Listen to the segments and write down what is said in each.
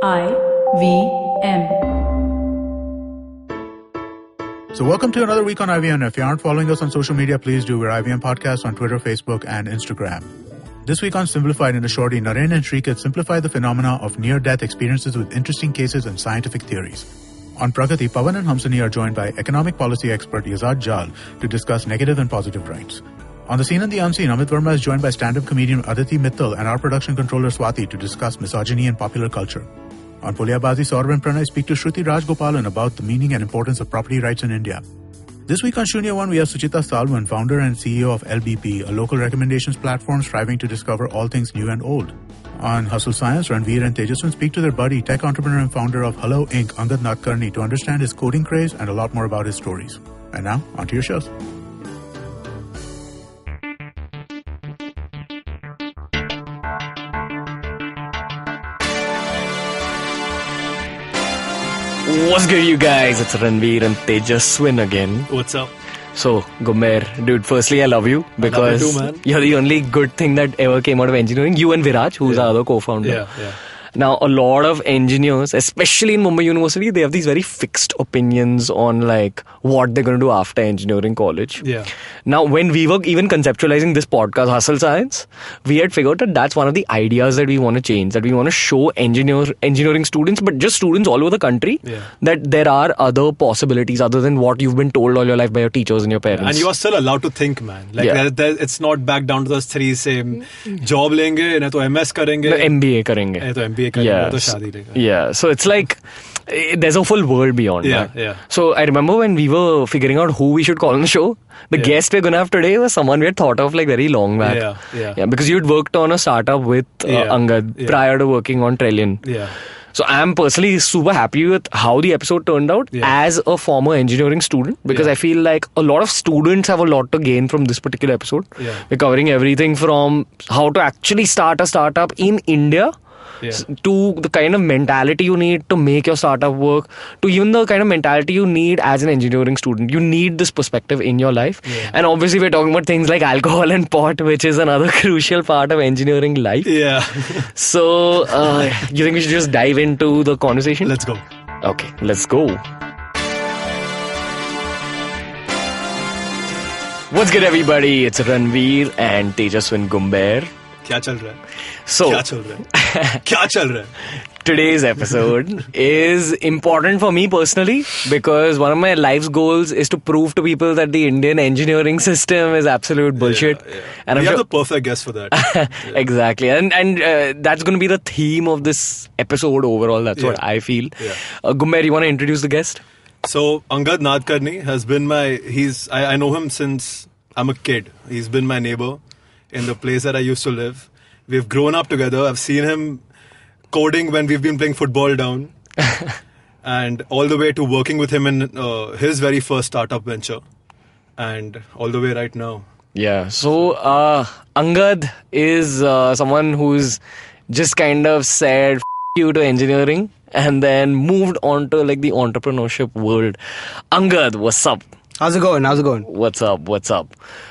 IVM. So welcome to another week on IVM. If you aren't following us on social media, please do. We're IVM Podcast on Twitter, Facebook, and Instagram. This week on Simplified in a Shorty, Naren and Shrikit simplify the phenomena of near-death experiences with interesting cases and scientific theories. On Prakati, Pawan and Hamsani are joined by economic policy expert Yazad Jal to discuss negative and positive rights. On the scene and the unseen, Amit Verma is joined by stand-up comedian Aditi Mittal and our production controller Swati to discuss misogyny and popular culture. On Pulyabazi, Saurav and Pranay speak to Shruti Rajgopalan about the meaning and importance of property rights in India. This week on Shunya One, we have Suchita Salwan, founder and CEO of LBP, a local recommendations platform striving to discover all things new and old. On Hustle Science, Ranveer and Tejaswin speak to their buddy, tech entrepreneur and founder of Hullo.Inc, Angad Nadkarni, to understand his coding craze and a lot more about his stories. And now, on to your shows. What's good, you guys? It's Ranveer and Tejaswin again. What's up? So, Gumber, dude, firstly, I love you because I love you too, man. You're the only good thing that ever came out of engineering. You and Viraj, who's our other co-founder. Yeah. Now, a lot of engineers, especially in Mumbai University, they have these very fixed opinions on like what they're going to do after engineering college. Yeah. Now, when we were even conceptualizing this podcast, Hustle Science, we had figured that that's one of the ideas that we want to change, that we want to show engineering students, but just students all over the country, that there are other possibilities other than what you've been told all your life by your teachers and your parents. And you are still allowed to think, man. Like it's not back down to those three same job lenge, na to MS karenge, MBA karenge. Na to MBA karenge, na to shadi lenge. Yeah, so it's like there's a full world beyond that. Yeah. So I remember when we were figuring out who we should call on the show, the guest we're going to have today was someone we had thought of like very long back. Yeah. Because you'd worked on a startup with Angad prior to working on Trillion. Yeah. So I'm personally super happy with how the episode turned out as a former engineering student, because I feel like a lot of students have a lot to gain from this particular episode. We're covering everything from how to actually start a startup in India, to the kind of mentality you need to make your startup work, to even the kind of mentality you need as an engineering student. You need this perspective in your life. And obviously we're talking about things like alcohol and pot, which is another crucial part of engineering life. So you think we should just dive into the conversation? Let's go. Okay, let's go. What's good, everybody? It's Ranveer and Tejaswin Gumber. क्या चल रहा है? So, क्या चल रहा है? Today's episode is important for me personally because one of my life's goals is to prove to people that the Indian engineering system is absolute bullshit. And we have the perfect guest for that. Exactly. And that's going to be the theme of this episode overall. That's what I feel. Gumber, you want to introduce the guest? So, Angad Nadkarni has been I know him since I'm a kid. He's been my neighbor in the place that I used to live. We've grown up together. I've seen him coding when we've been playing football down. And all the way to working with him in his very first startup venture. And all the way right now. Yeah. So, Angad is someone who's just kind of said F you to engineering and then moved on to like the entrepreneurship world. Angad, what's up? How's it going? What's up?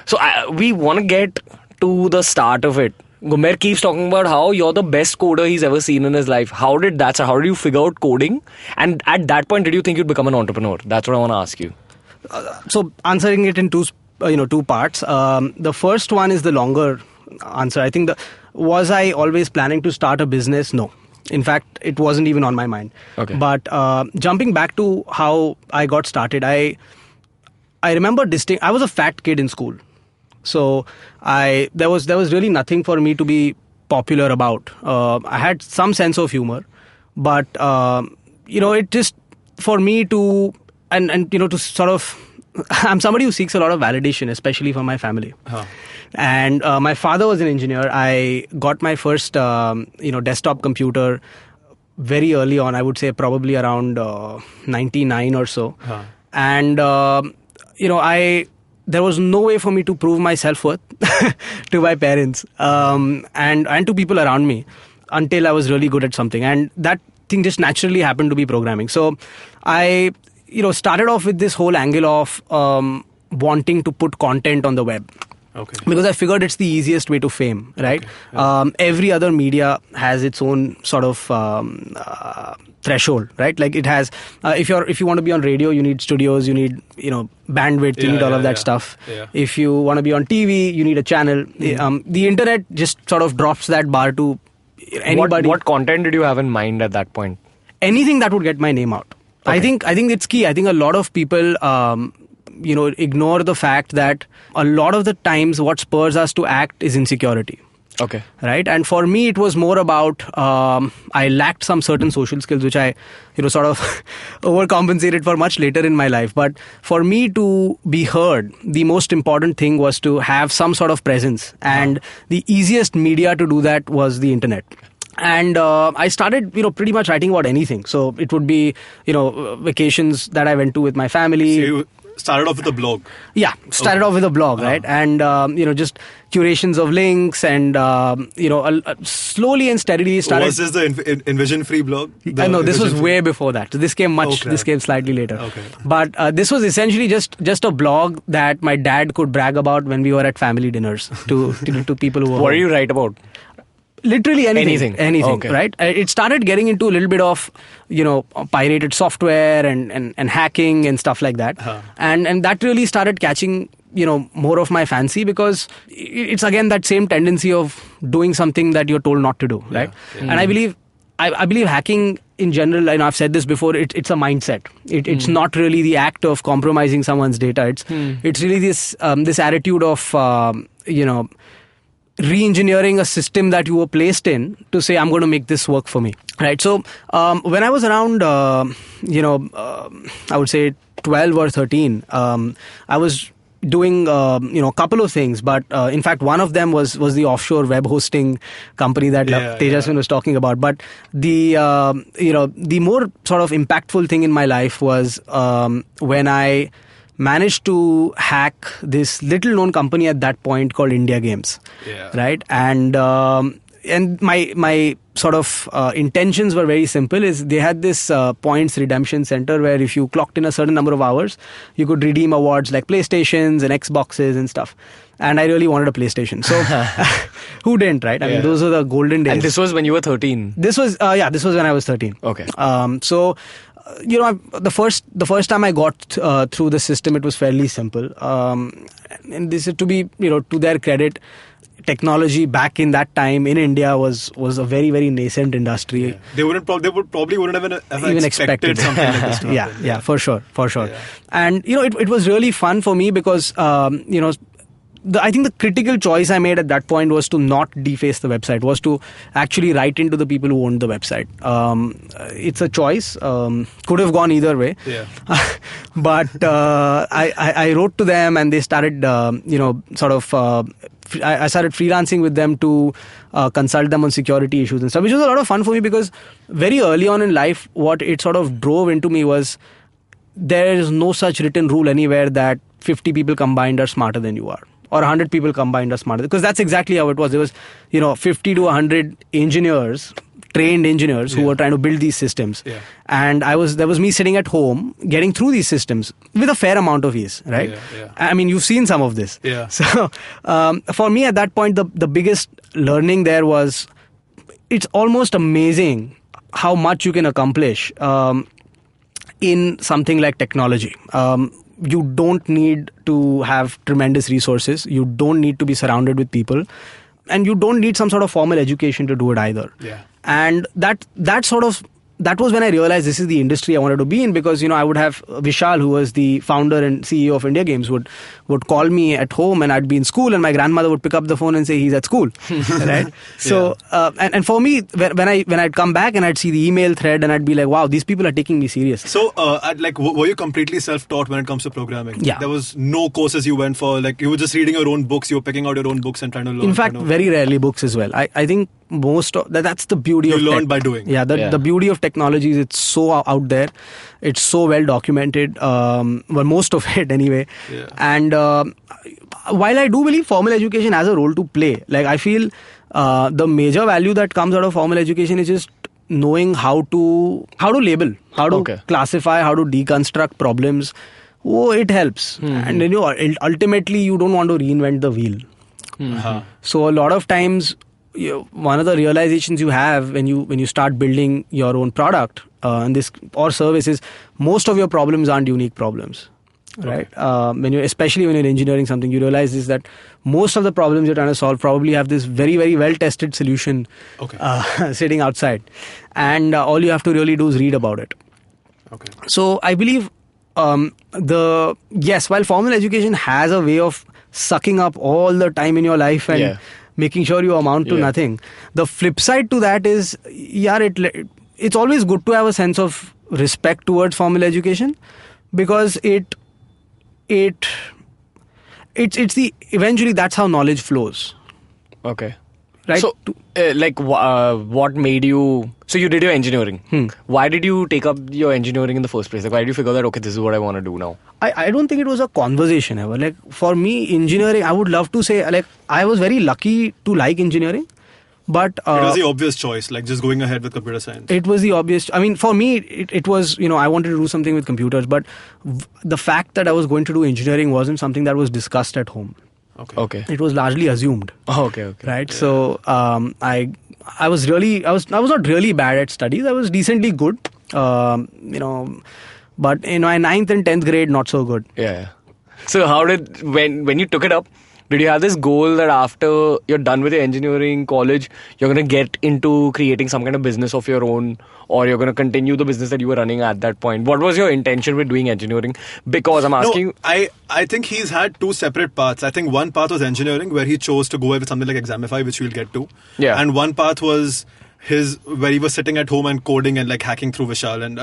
So, we want to get to the start of it. Gumber keeps talking about how you're the best coder he's ever seen in his life. How did you figure out coding? And at that point, did you think you'd become an entrepreneur? That's what I want to ask you. So answering it in two parts. The first one is the longer answer. I think was I always planning to start a business? No. In fact, it wasn't even on my mind. Okay. But jumping back to how I got started, I remember I was a fat kid in school. So there was really nothing for me to be popular about. I had some sense of humor, but it just for me to to sort of I'm somebody who seeks a lot of validation, especially from my family. And my father was an engineer. I got my first desktop computer very early on. I would say probably around 99 or so. And there was no way for me to prove my self-worth to my parents and to people around me until I was really good at something. And that thing just naturally happened to be programming. So I started off with this whole angle of wanting to put content on the web. Okay. Because I figured it's the easiest way to fame, right? Okay. Yeah. Every other media has its own sort of threshold, right? Like it has, if you want to be on radio, you need studios, you need bandwidth, you need all of that stuff. Yeah. If you want to be on TV, you need a channel. The internet just sort of drops that bar to anybody. What content did you have in mind at that point? Anything that would get my name out. Okay. I think it's key. I think a lot of people ignore the fact that a lot of the times what spurs us to act is insecurity. Okay. Right. And for me, it was more about I lacked some certain social skills, which I, sort of overcompensated for much later in my life. But for me to be heard, the most important thing was to have some sort of presence. And the easiest media to do that was the internet. And I started, pretty much writing about anything. So it would be, vacations that I went to with my family. So you started off with a blog. Yeah, started off with a blog, right? And, just curations of links and, slowly and steadily started. Was this the Envision Free blog? No, this was way before that. So this came this came slightly later. Okay. But this was essentially just a blog that my dad could brag about when we were at family dinners to people who were What home. do you write about? Literally anything, Okay. Right? It started getting into a little bit of, pirated software and hacking and stuff like that. And that really started catching, more of my fancy, because it's again that same tendency of doing something that you're told not to do, right? Yeah. And I believe hacking in general, I've said this before, it's a mindset. It's not really the act of compromising someone's data. It's really this attitude of, re-engineering a system that you were placed in to say, I'm going to make this work for me, right? So when I was around, I would say 12 or 13, I was doing, a couple of things, but in fact, one of them was the offshore web hosting company that Tejaswin was talking about. But the more sort of impactful thing in my life was when I managed to hack this little known company at that point called India Games, right? And my sort of intentions were very simple. Is they had this points redemption center where if you clocked in a certain number of hours, you could redeem awards like PlayStations and Xboxes and stuff. And I really wanted a PlayStation. So who didn't, right? I mean, those were the golden days. And this was when you were 13? This was when I was 13. Okay. So the first time I got through the system, it was fairly simple. And this is to be, to their credit, technology back in that time in India was a very, very nascent industry. Yeah. They probably wouldn't have even expected something like this to happen. Yeah, for sure. Yeah. And it was really fun for me because I think the critical choice I made at that point was to not deface the website, was to actually write into the people who owned the website. It's a choice. Could have gone either way. Yeah. But I wrote to them and they started, I started freelancing with them to consult them on security issues and stuff, which was a lot of fun for me because very early on in life, what it sort of drove into me was there is no such written rule anywhere that 50 people combined are smarter than you are. Or 100 people combined are smarter. Because that's exactly how it was. There was, 50 to 100 engineers, trained engineers who were trying to build these systems. Yeah. And there was me sitting at home getting through these systems with a fair amount of ease, right? Yeah. I mean, you've seen some of this. Yeah. So for me at that point, the biggest learning there was it's almost amazing how much you can accomplish in something like technology. You don't need to have tremendous resources. You don't need to be surrounded with people. And you don't need some sort of formal education to do it either. Yeah. And that was when I realized this is the industry I wanted to be in, because I would have Vishal, who was the founder and CEO of India Games, would call me at home, and I'd be in school, and my grandmother would pick up the phone and say he's at school, right? So and for me, when I'd come back and I'd see the email thread, and I'd be like, wow, these people are taking me serious. So were you completely self-taught when it comes to programming? Yeah. There was no courses you went for. Like you were just reading your own books. You were picking out your own books and trying to learn. In fact, very rarely books as well. I think most of that's the beauty of you learned by doing. Yeah, the beauty of technology is it's so out there, it's so well documented, well, most of it anyway. Yeah. And while I do believe formal education has a role to play, like I feel the major value that comes out of formal education is just knowing how to label, how to classify, how to deconstruct problems, it helps. And ultimately you don't want to reinvent the wheel. So a lot of times, one of the realizations you have when you start building your own product and this or service is most of your problems aren't unique problems. Right. Especially when you're engineering something, you realize is that most of the problems you're trying to solve probably have this very, very well tested solution sitting outside, and all you have to really do is read about it. Okay. So I believe while formal education has a way of sucking up all the time in your life and making sure you amount to nothing, the flip side to that is it's always good to have a sense of respect towards formal education, because eventually that's how knowledge flows. Okay. Right? So, what made you... So you did your engineering. Why did you take up your engineering in the first place? Like, why did you figure that, okay, this is what I want to do now? I don't think it was a conversation ever. Like, for me, engineering, I would love to say, like, I was very lucky to like engineering. But it was the obvious choice, like just going ahead with computer science. It was the obvious. I mean, for me, it was, I wanted to do something with computers. But the fact that I was going to do engineering wasn't something that was discussed at home. Okay. It was largely assumed. Okay. Right. Yeah. So I was not really bad at studies. I was decently good. But in my 9th and 10th grade, not so good. Yeah. So how when you took it up, did you have this goal that after you're done with your engineering college, you're going to get into creating some kind of business of your own, or you're going to continue the business that you were running at that point? What was your intention with doing engineering? Because I'm asking... No, I think he's had two separate paths. I think one path was engineering, where he chose to go with something like Examify, which we'll get to. Yeah. And one path was where he was sitting at home and coding and like hacking through Vishal and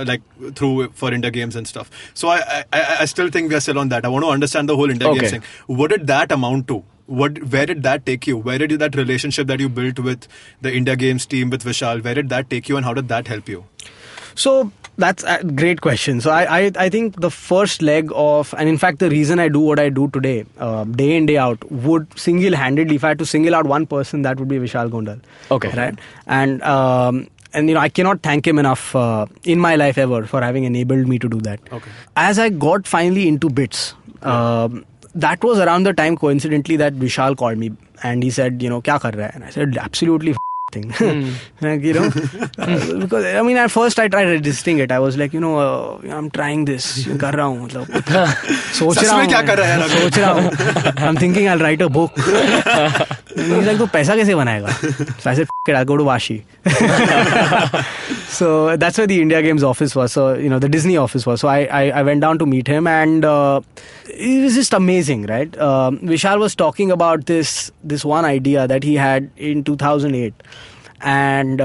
through for India Games and stuff. So I still think we are still on that. I want to understand the whole India Games thing. What did that amount to? Where did that take you? Where did that relationship that you built with the India Games team with Vishal, where did that take you and how did that help you? So that's a great question. So I think the first leg of, and in fact the reason I do what I do today, day in, day out, would single-handedly, if I had to single out one person, that would be Vishal Gondal. Okay. Right? And I cannot thank him enough in my life ever for having enabled me to do that. Okay. As I got finally into bits, that was around the time, coincidentally, that Vishal called me and he said, kya kar raha hai? And I said, absolutely thing. Because at first I tried resisting it. I was like, I'm trying this, कर रहा हूँ, सोच रहा हूँ. I'm thinking I'll write a book. And he's like, तो पैसा कैसे बनाएगा? So I said, I'll go to Vashi. So that's where the India Games office was. So the Disney office was. So I went down to meet him, and it was just amazing, right? Vishal was talking about this one idea that he had in 2008. And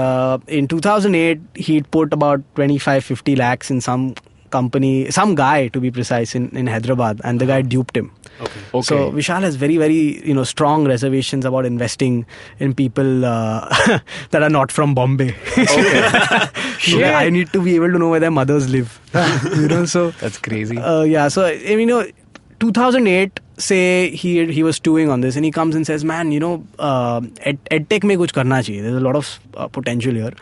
in 2008, he'd put about 25-50 lakhs in some company, some guy to be precise, in Hyderabad, and the guy duped him. Okay. So Vishal has very, very strong reservations about investing in people that are not from Bombay. Okay. I need to be able to know where their mothers live. So that's crazy. So 2008. Say he was stewing on this, and he comes and says, man, edtech mein kuch karna chahiye. There's a lot of potential here.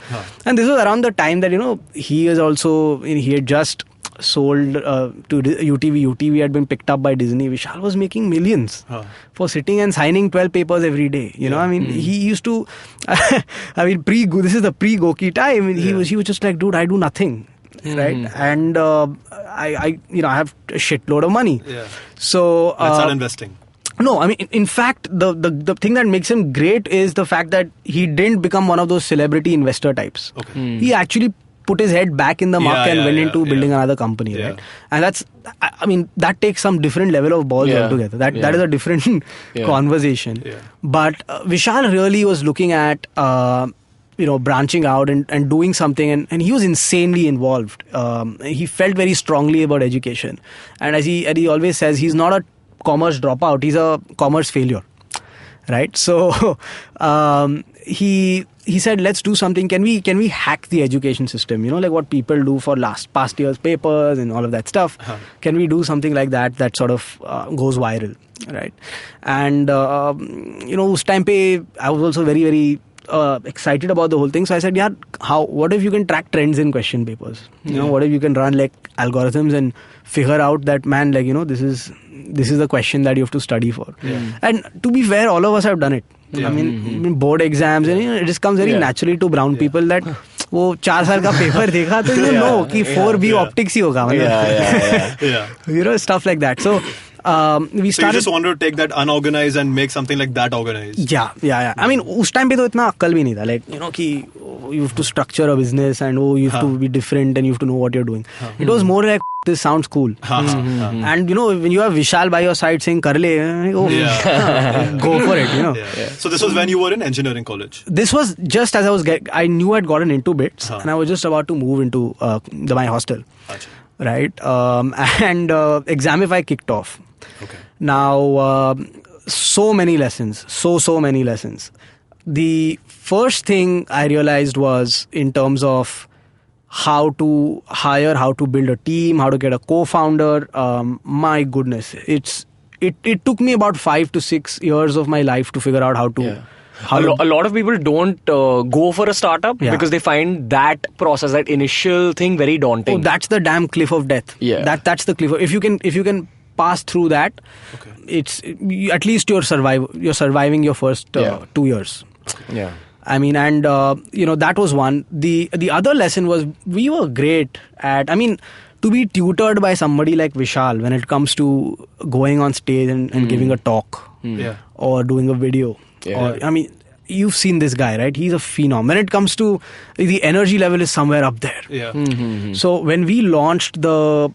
And this was around the time that he had just sold to UTV. UTV had been picked up by Disney. Vishal was making millions for sitting and signing 12 papers every day. He used to this is the pre-Goki time. He was just like, dude, I do nothing. Right, and I have a shitload of money. Yeah. So let's start investing. No, in fact, the thing that makes him great is the fact that he didn't become one of those celebrity investor types. Okay. He actually put his head back in the muck and went into building another company, right? And that's, that takes some different level of balls altogether. That is a different conversation. Yeah. But Vishal really was looking at branching out and doing something, and he was insanely involved. He felt very strongly about education, and as he always says, he's not a commerce dropout, he's a commerce failure, right? So he said, let's do something. Can we hack the education system, like what people do for past year's papers and all of that stuff? Can we do something like that sort of goes viral, right? And us time pe I was also very, very excited about the whole thing. So I said, yeah, what if you can track trends in question papers? What if you can run like algorithms and figure out that, man, like, this is the question that you have to study for. And to be fair, all of us have done it. I mean, board exams, and it just comes very naturally to brown people that वो 4 साल का paper देखा तो you know कि 4B optics ही होगा मतलब stuff like that. So we started. So you just wanted to take that unorganized and make something like that organized. Yeah. I mean, उस time पे तो इतना अक्ल भी नहीं था, like कि you have to structure a business and you have to be different and you have to know what you're doing. It was more like, this sounds cool. And when you have Vishal by your side saying kar le, go for it. So this was when you were in engineering college? This was just as I knew I'd gotten into bits and I was just about to move into my hostel. Right? And Examify kicked off. Okay. Now, so many lessons. So many lessons. The first thing I realized was in terms of how to hire, how to build a team, how to get a co-founder. My goodness, it took me about 5 to 6 years of my life to figure out how to. Yeah. A lot of people don't go for a startup because they find that process, that initial thing, very daunting. Oh, that's the damn cliff of death. Yeah, that's the cliff. If you can pass through that, it's at least you're surviving your first 2 years. Yeah. I mean, and that was one. The other lesson was we were great at, to be tutored by somebody like Vishal when it comes to going on stage and giving a talk or doing a video. Or, you've seen this guy, right? He's a phenom. When it comes to the energy level is somewhere up there. Yeah. So when we launched the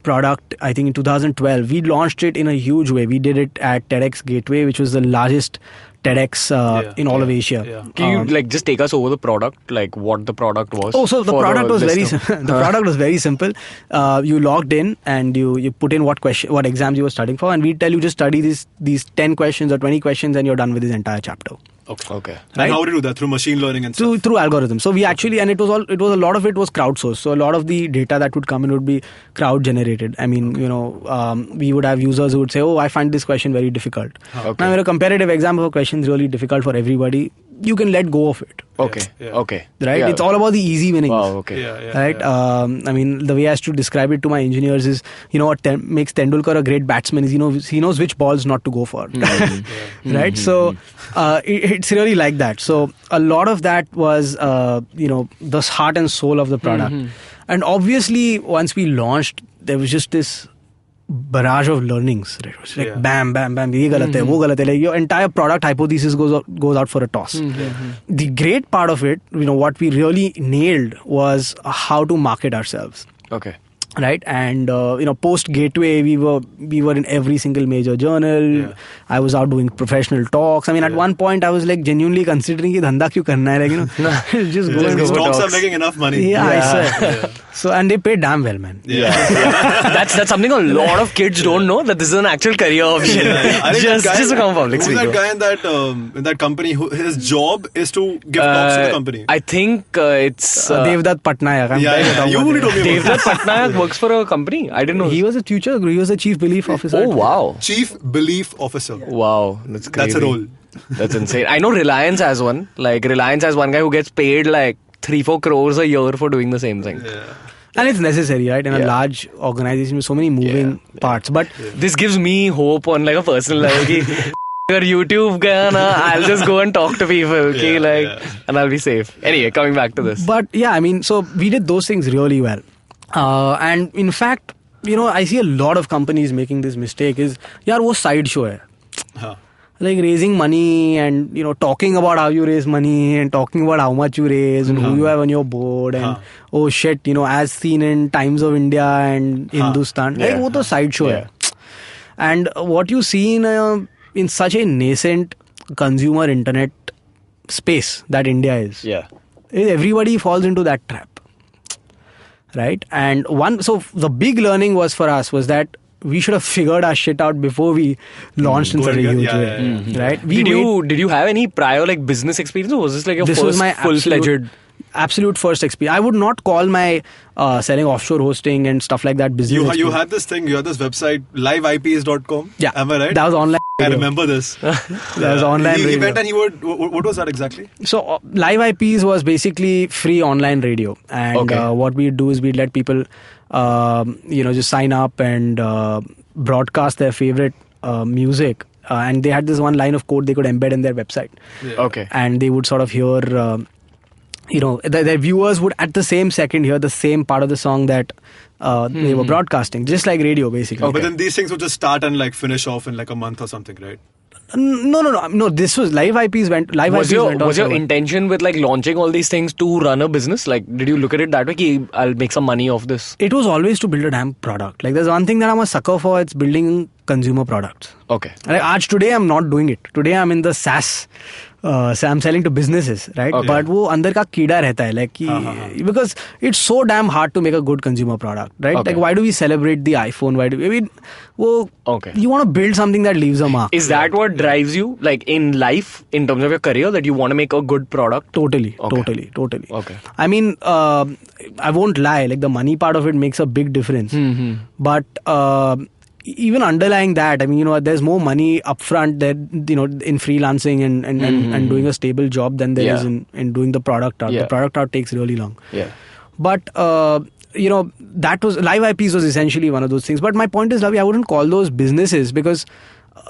product, I think in 2012, we launched it in a huge way. We did it at TEDx Gateway, which was the largest TEDx in all of Asia. Yeah. Can you just take us over the product, like what the product was? Oh, so the product was product was very simple. You logged in and you put in what exams you were studying for, and we tell you just study these 10 questions or 20 questions, and you're done with this entire chapter. Okay. Right? And how do you do that? Through machine learning and stuff? Through algorithms. So we actually, and it was a lot of it was crowdsourced. So a lot of the data that would come in would be crowd generated. We would have users who would say, "Oh, I find this question very difficult." Now, when a comparative exam of a question is really difficult for everybody, you can let go of it. Okay. Right? Yeah. It's all about the easy winnings. Wow, okay. Right? The way I used to describe it to my engineers is, what makes Tendulkar a great batsman is, he knows which balls not to go for. Right? So, it's really like that. So, a lot of that was, the heart and soul of the product. And obviously, once we launched, there was just this barrage of learnings. Right? It was like bam, ye galat hai, wo galat hai. Like your entire product hypothesis goes out for a toss. The great part of it, what we really nailed was how to market ourselves. Okay. Right, and post Gateway, we were in every single major journal. I was out doing professional talks. At one point, I was like genuinely considering कि धंधा क्यों करना है, just go and go. Stocks are making enough money. I swear. So and they pay damn well, man. That's something a lot of kids don't know, that this is an actual career option. Just become public speaker. Who's that guy in that company who his job is to give talks to the company? I think it's Devdutt Patnaik. You already told me Devdutt Patnaik works for a company. I didn't know. He was a teacher. He was a chief belief officer. Oh wow. Chief Belief Officer. Wow, that's crazy. That's a role. That's insane. I know Reliance has one. Like Reliance has one guy who gets paid like 3-4 crores a year for doing the same thing. Yeah. And it's necessary, right? In a large organization with so many moving parts. But this gives me hope on like a personal level. Your YouTube gaya na, I'll just go and talk to people, and I'll be safe. Anyway, coming back to this. But so we did those things really well. And in fact, I see a lot of companies making this mistake is, wo side show hai. Like raising money and, talking about how you raise money and talking about how much you raise and who you have on your board and, oh shit, as seen in Times of India and Hindustan. Like, wo to side show hai. And what you see in such a nascent consumer internet space that India is, everybody falls into that trap. Right? And so the big learning was for us was that we should have figured our shit out before we launched in such a huge way. Right? Did you have any prior business experience, or was this like this first was my full-fledged absolute first experience? I would not call my selling offshore hosting and stuff like that business. You had this thing, you had this website, liveips.com. Yeah. Am I right? That was online. I remember this. That was online radio. He went and he would. What was that exactly? So live IPs was basically free online radio, and what we'd do is we'd let people, just sign up and broadcast their favorite music, and they had this one line of code they could embed in their website. Okay. And they would sort of hear, their viewers would at the same second hear the same part of the song that they were broadcasting, just like radio basically. Okay. But then these things would just start and like finish off in like a month or something, right? No. This was live IPs went. Was your intention with like launching all these things to run a business? Like, did you look at it that way? Ki, I'll make some money off this. It was always to build a damn product. Like, there's one thing that I'm a sucker for. It's building consumer products. Okay. Like, today I'm not doing it. Today I'm in the SaaS. I'm selling to businesses, right? Okay. But वो अंदर का कीड़ा रहता है, like because it's so damn hard to make a good consumer product, right? Okay. Like, why do we celebrate the iPhone? You want to build something that leaves a mark. Is that what drives you, like in life, in terms of your career, that you want to make a good product? Totally. Okay. I mean, I won't lie. Like, the money part of it makes a big difference, but. Even underlying that, I mean, there's more money upfront there, in freelancing and doing a stable job than there is in doing the product art. Yeah. The product art takes really long. Yeah. But, that was, live IPs was essentially one of those things. But my point is, Ravi, I wouldn't call those businesses because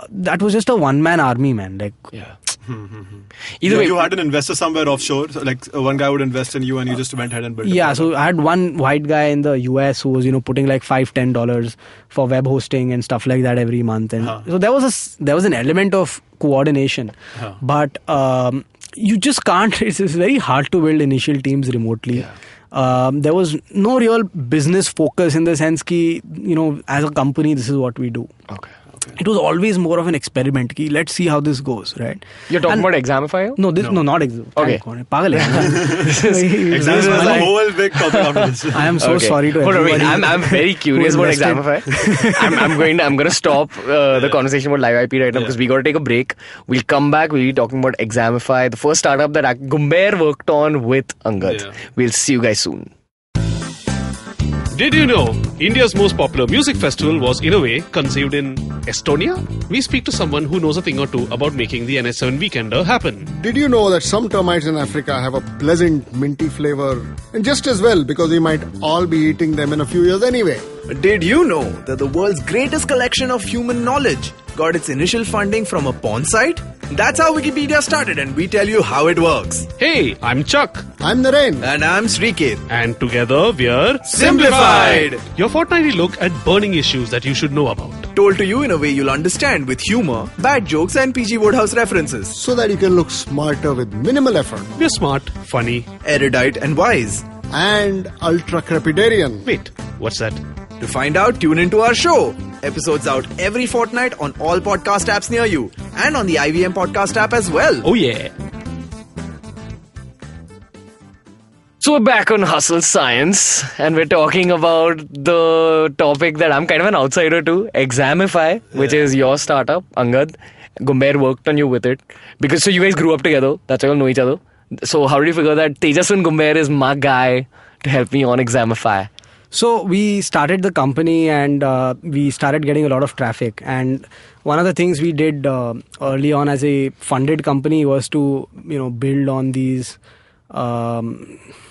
that was just a one-man army, man. Like, yeah. Either way, you had an investor somewhere offshore, so like one guy would invest in you and you just went ahead and built it. So I had one white guy in the US who was putting like $5-10 for web hosting and stuff like that every month, and so there was an element of coordination, but you just can't. It's very hard to build initial teams remotely. There was no real business focus in the sense ki, as a company this is what we do. Okay. It was always more of an experiment. Ki, let's see how this goes, right? You're talking about Examify? No, not Examify. Okay. Pagal hai. Examify is a whole big topic after this. I am so sorry to everybody. I'm very curious about Examify. I'm going to stop the conversation about live IP right now because we got to take a break. We'll come back. We'll be talking about Examify, the first startup that Gumber worked on with Angad. Yeah. We'll see you guys soon. Did you know India's most popular music festival was in a way conceived in Estonia? We speak to someone who knows a thing or two about making the NS7 Weekender happen. Did you know that some termites in Africa have a pleasant minty flavor? And just as well, because we might all be eating them in a few years anyway. Did you know that the world's greatest collection of human knowledge got its initial funding from a porn site? That's how Wikipedia started, and we tell you how it works. Hey, I'm Chuck. I'm Naren. And I'm Sriket. And together we're Simplified! Your fortnightly look at burning issues that you should know about. Told to you in a way you'll understand, with humor, bad jokes and PG Wodehouse references. So that you can look smarter with minimal effort. We're smart, funny, erudite and wise. And ultra-crepidarian. Wait, what's that? To find out, tune into our show. Episodes out every fortnight on all podcast apps near you. And on the IVM podcast app as well. Oh yeah. So we're back on Hustle Science, and we're talking about the topic that I'm kind of an outsider to, Examify, which is your startup, Angad. Gumber worked on you with it. Because so you guys grew up together, that's why you all know each other. So how did you figure that Tejaswin Gumber is my guy to help me on Examify? So we started the company and we started getting a lot of traffic. And one of the things we did early on as a funded company was to, build on these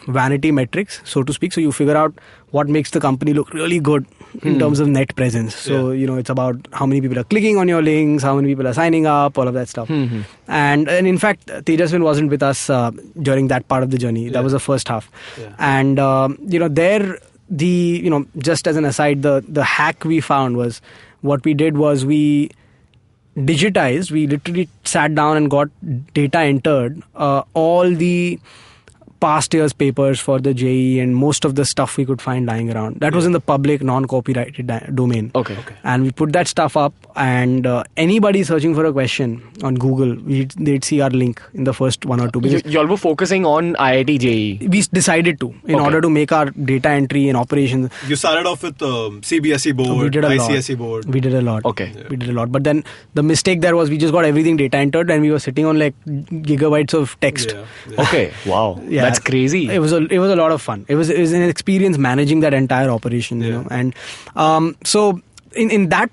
vanity metrics, so to speak. So you figure out what makes the company look really good in terms of net presence. So, it's about how many people are clicking on your links, how many people are signing up, all of that stuff. And in fact, Tejaswin wasn't with us during that part of the journey. That was the first half. And, just as an aside, the hack we found was, what we did was we digitized, we literally sat down and got data entered, all the past year's papers for the JEE and most of the stuff we could find lying around. That was in the public, non-copyrighted domain. Okay. And we put that stuff up, and anybody searching for a question on Google, they'd see our link in the first one or two. Y'all were focusing on IIT JEE. We decided to, in order to make our data entry and operations. You started off with CBSE board, we did a ICSE lot. board. We did a lot. Okay. We did a lot. But then the mistake there was we just got everything data entered and we were sitting on like gigabytes of text. Okay. Wow. Yeah. That's crazy. It was a lot of fun. It was an experience managing that entire operation, and so in that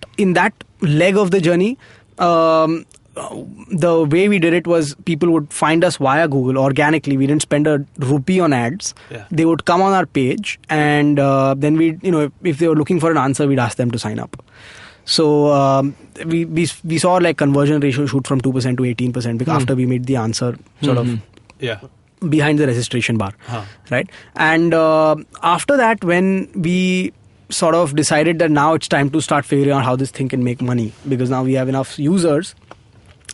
leg of the journey, the way we did it was people would find us via Google organically. We didn't spend a rupee on ads. Yeah. They would come on our page, and then we, if they were looking for an answer, we'd ask them to sign up. So we saw like conversion ratio shoot from 2% to 18% because after we made the answer sort of behind the registration bar, right? And after that, when we sort of decided that now it's time to start figuring out how this thing can make money, because now we have enough users,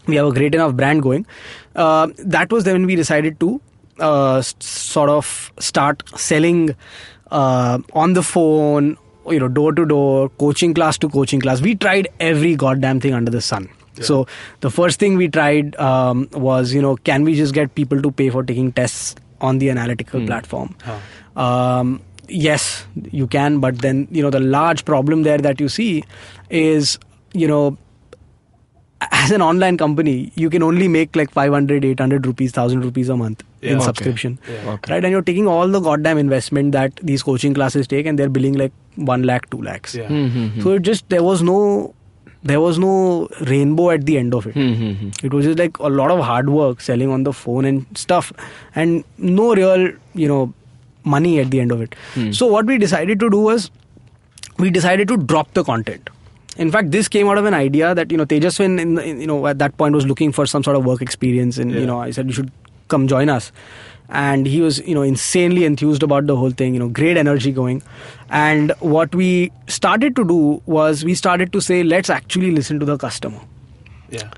we have a great enough brand going. That was then we decided to sort of start selling on the phone, door to door, coaching class to coaching class. We tried every goddamn thing under the sun. Yeah. So the first thing we tried was, can we just get people to pay for taking tests on the analytical platform? Yes, you can, but then, the large problem there that you see is, as an online company, you can only make like 500, 800 rupees, 1,000 rupees a month in subscription. Yeah. Okay. Right? And you're taking all the goddamn investment that these coaching classes take, and they're billing like 1 lakh, 2 lakhs. Yeah. So it just, there was no rainbow at the end of it. It was just like a lot of hard work selling on the phone and stuff, and no real, money at the end of it. So what we decided to do was, we decided to drop the content. In fact, this came out of an idea that, Tejaswin, at that point was looking for some sort of work experience, and, I said, you should come join us. And he was, insanely enthused about the whole thing, great energy going. And what we started to do was, we started to say, let's actually listen to the customer. Yeah.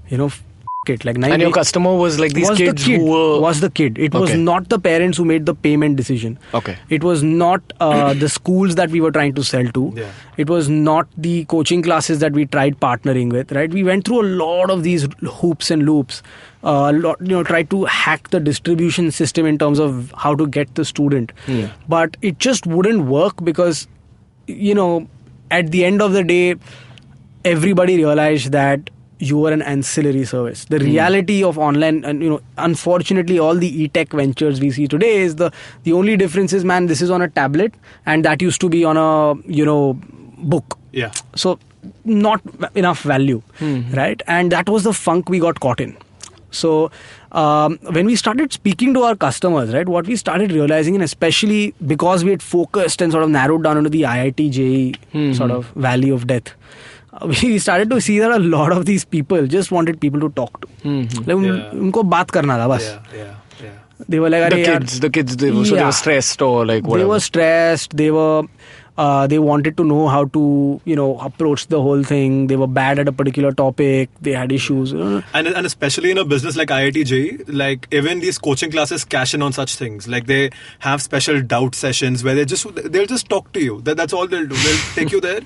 It. Like and your customer was like these kids who were... Was the kid. It was not the parents who made the payment decision. Okay. It was not the schools that we were trying to sell to. Yeah. It was not the coaching classes that we tried partnering with, right? We went through a lot of these hoops and loops. Tried to hack the distribution system in terms of how to get the student. Yeah. But it just wouldn't work because, at the end of the day, everybody realized that you were an ancillary service. The reality of online, and unfortunately, all the e-tech ventures we see today is the only difference is, man, this is on a tablet, and that used to be on a book. Yeah. So not enough value, right? And that was the funk we got caught in. So when we started speaking to our customers, right, what we started realizing, and especially because we had focused and sort of narrowed down into the IIT JEE sort of valley of death, we started to see that a lot of these people just wanted people to talk to. Unko baat karna tha, bas. They were like, the kids, they were stressed or like whatever. They were stressed. They wanted to know how to, approach the whole thing. They were bad at a particular topic. They had issues. And especially in a business like IIT JEE, like even these coaching classes cash in on such things. Like they have special doubt sessions where they'll just talk to you. That's all they'll do. They'll take you there.